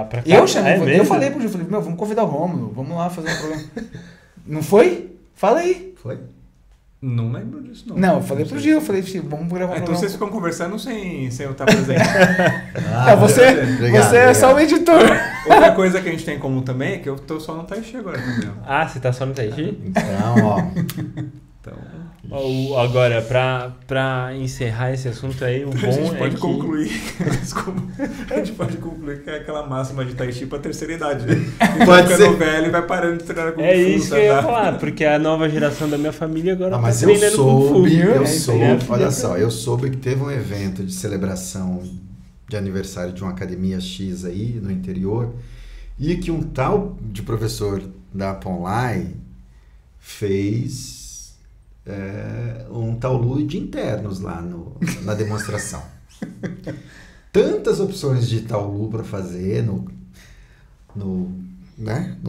Pra cá? Eu chamei, eu mesmo? falei pro Gil, falei, vamos convidar o Rômulo, vamos lá fazer um programa. Não foi? Fala aí. Foi? Não lembro disso, não. Não, eu falei pro Gil, vamos gravar um Então programa. vocês ficam conversando sem eu estar presente. Você é só o editor. Outra coisa que a gente tem em comum também é que eu tô só no Tai Chi agora também. ó. Você tá só no Tai Chi? Então, ó. Então, Agora, pra encerrar esse assunto aí, o a bom gente é pode que... concluir. Desculpa. A gente pode concluir que é aquela máxima de Tai Chi pra terceira idade. Né? Pode Fica ser. no velho e vai parando de treinar com É Kung Fu, isso que eu ia sabe? falar, porque a nova geração da minha família agora Mas tá eu treinando Kung Fu. soube, É isso aí, olha só, eu soube que teve um evento de celebração de aniversário de uma academia X aí no interior e que um tal de professor da Ponlai fez um Taolu de internos lá na demonstração. Tantas opções de Taolu para fazer no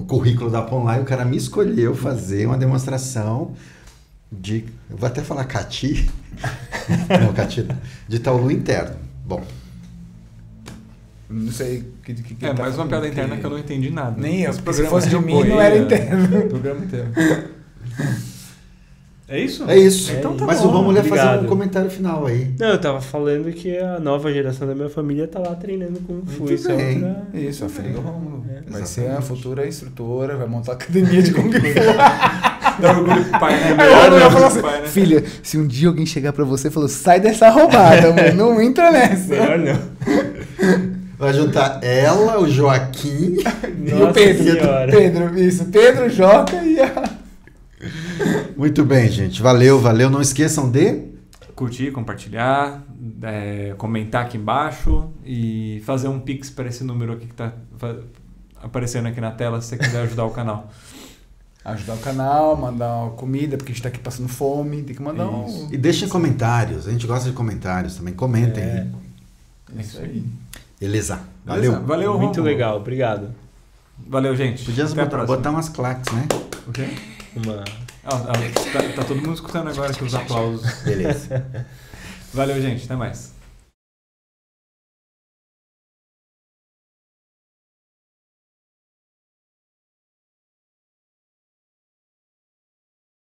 currículo da Ponlai, o cara me escolheu fazer uma demonstração eu vou até falar Cati, não, Cati, de Taolu interno. Bom, Não sei o que É, mais uma piada interna que eu não entendi nada. Nem eu, Esse porque se programa fosse de mim apoia não era interno. O programa inteiro. É isso? é isso. Então tá Mas bom, vamos fazer obrigado. um comentário final aí. Não, eu tava falando que a nova geração da minha família tá lá treinando Kung Fu. Muito Isso é bem. outra... Isso, a filha do Rômulo. Vai Exatamente. ser a futura instrutora, vai montar a academia de Kung Fu. Dá orgulho pro pai, né? Aí o Rômulo vai falar Orgulho pro pai, assim, né? filha, se um dia alguém chegar pra você e falar, sai dessa roubada, mano, não entra nessa. Melhor não. Vai juntar ela, o Joaquim. E o Nossa Pedro. Senhora. Pedro, Joca e a... Muito bem, gente. Valeu. Não esqueçam de... Curtir, compartilhar, comentar aqui embaixo e fazer um pix para esse número aqui que tá aparecendo aqui na tela se você quiser ajudar o canal. Ajudar o canal, mandar uma comida, porque a gente tá aqui passando fome, tem que mandar um... E deixem comentários. A gente gosta de comentários também. Comentem. É isso aí. Beleza. Beleza? Valeu. Valeu, Muito Rômulo. legal, obrigado. Valeu, gente. Podia Até a próxima. botar umas claques, né? O quê? Uma... Tá todo mundo escutando agora aqui os aplausos. Beleza. Valeu, gente. Até mais.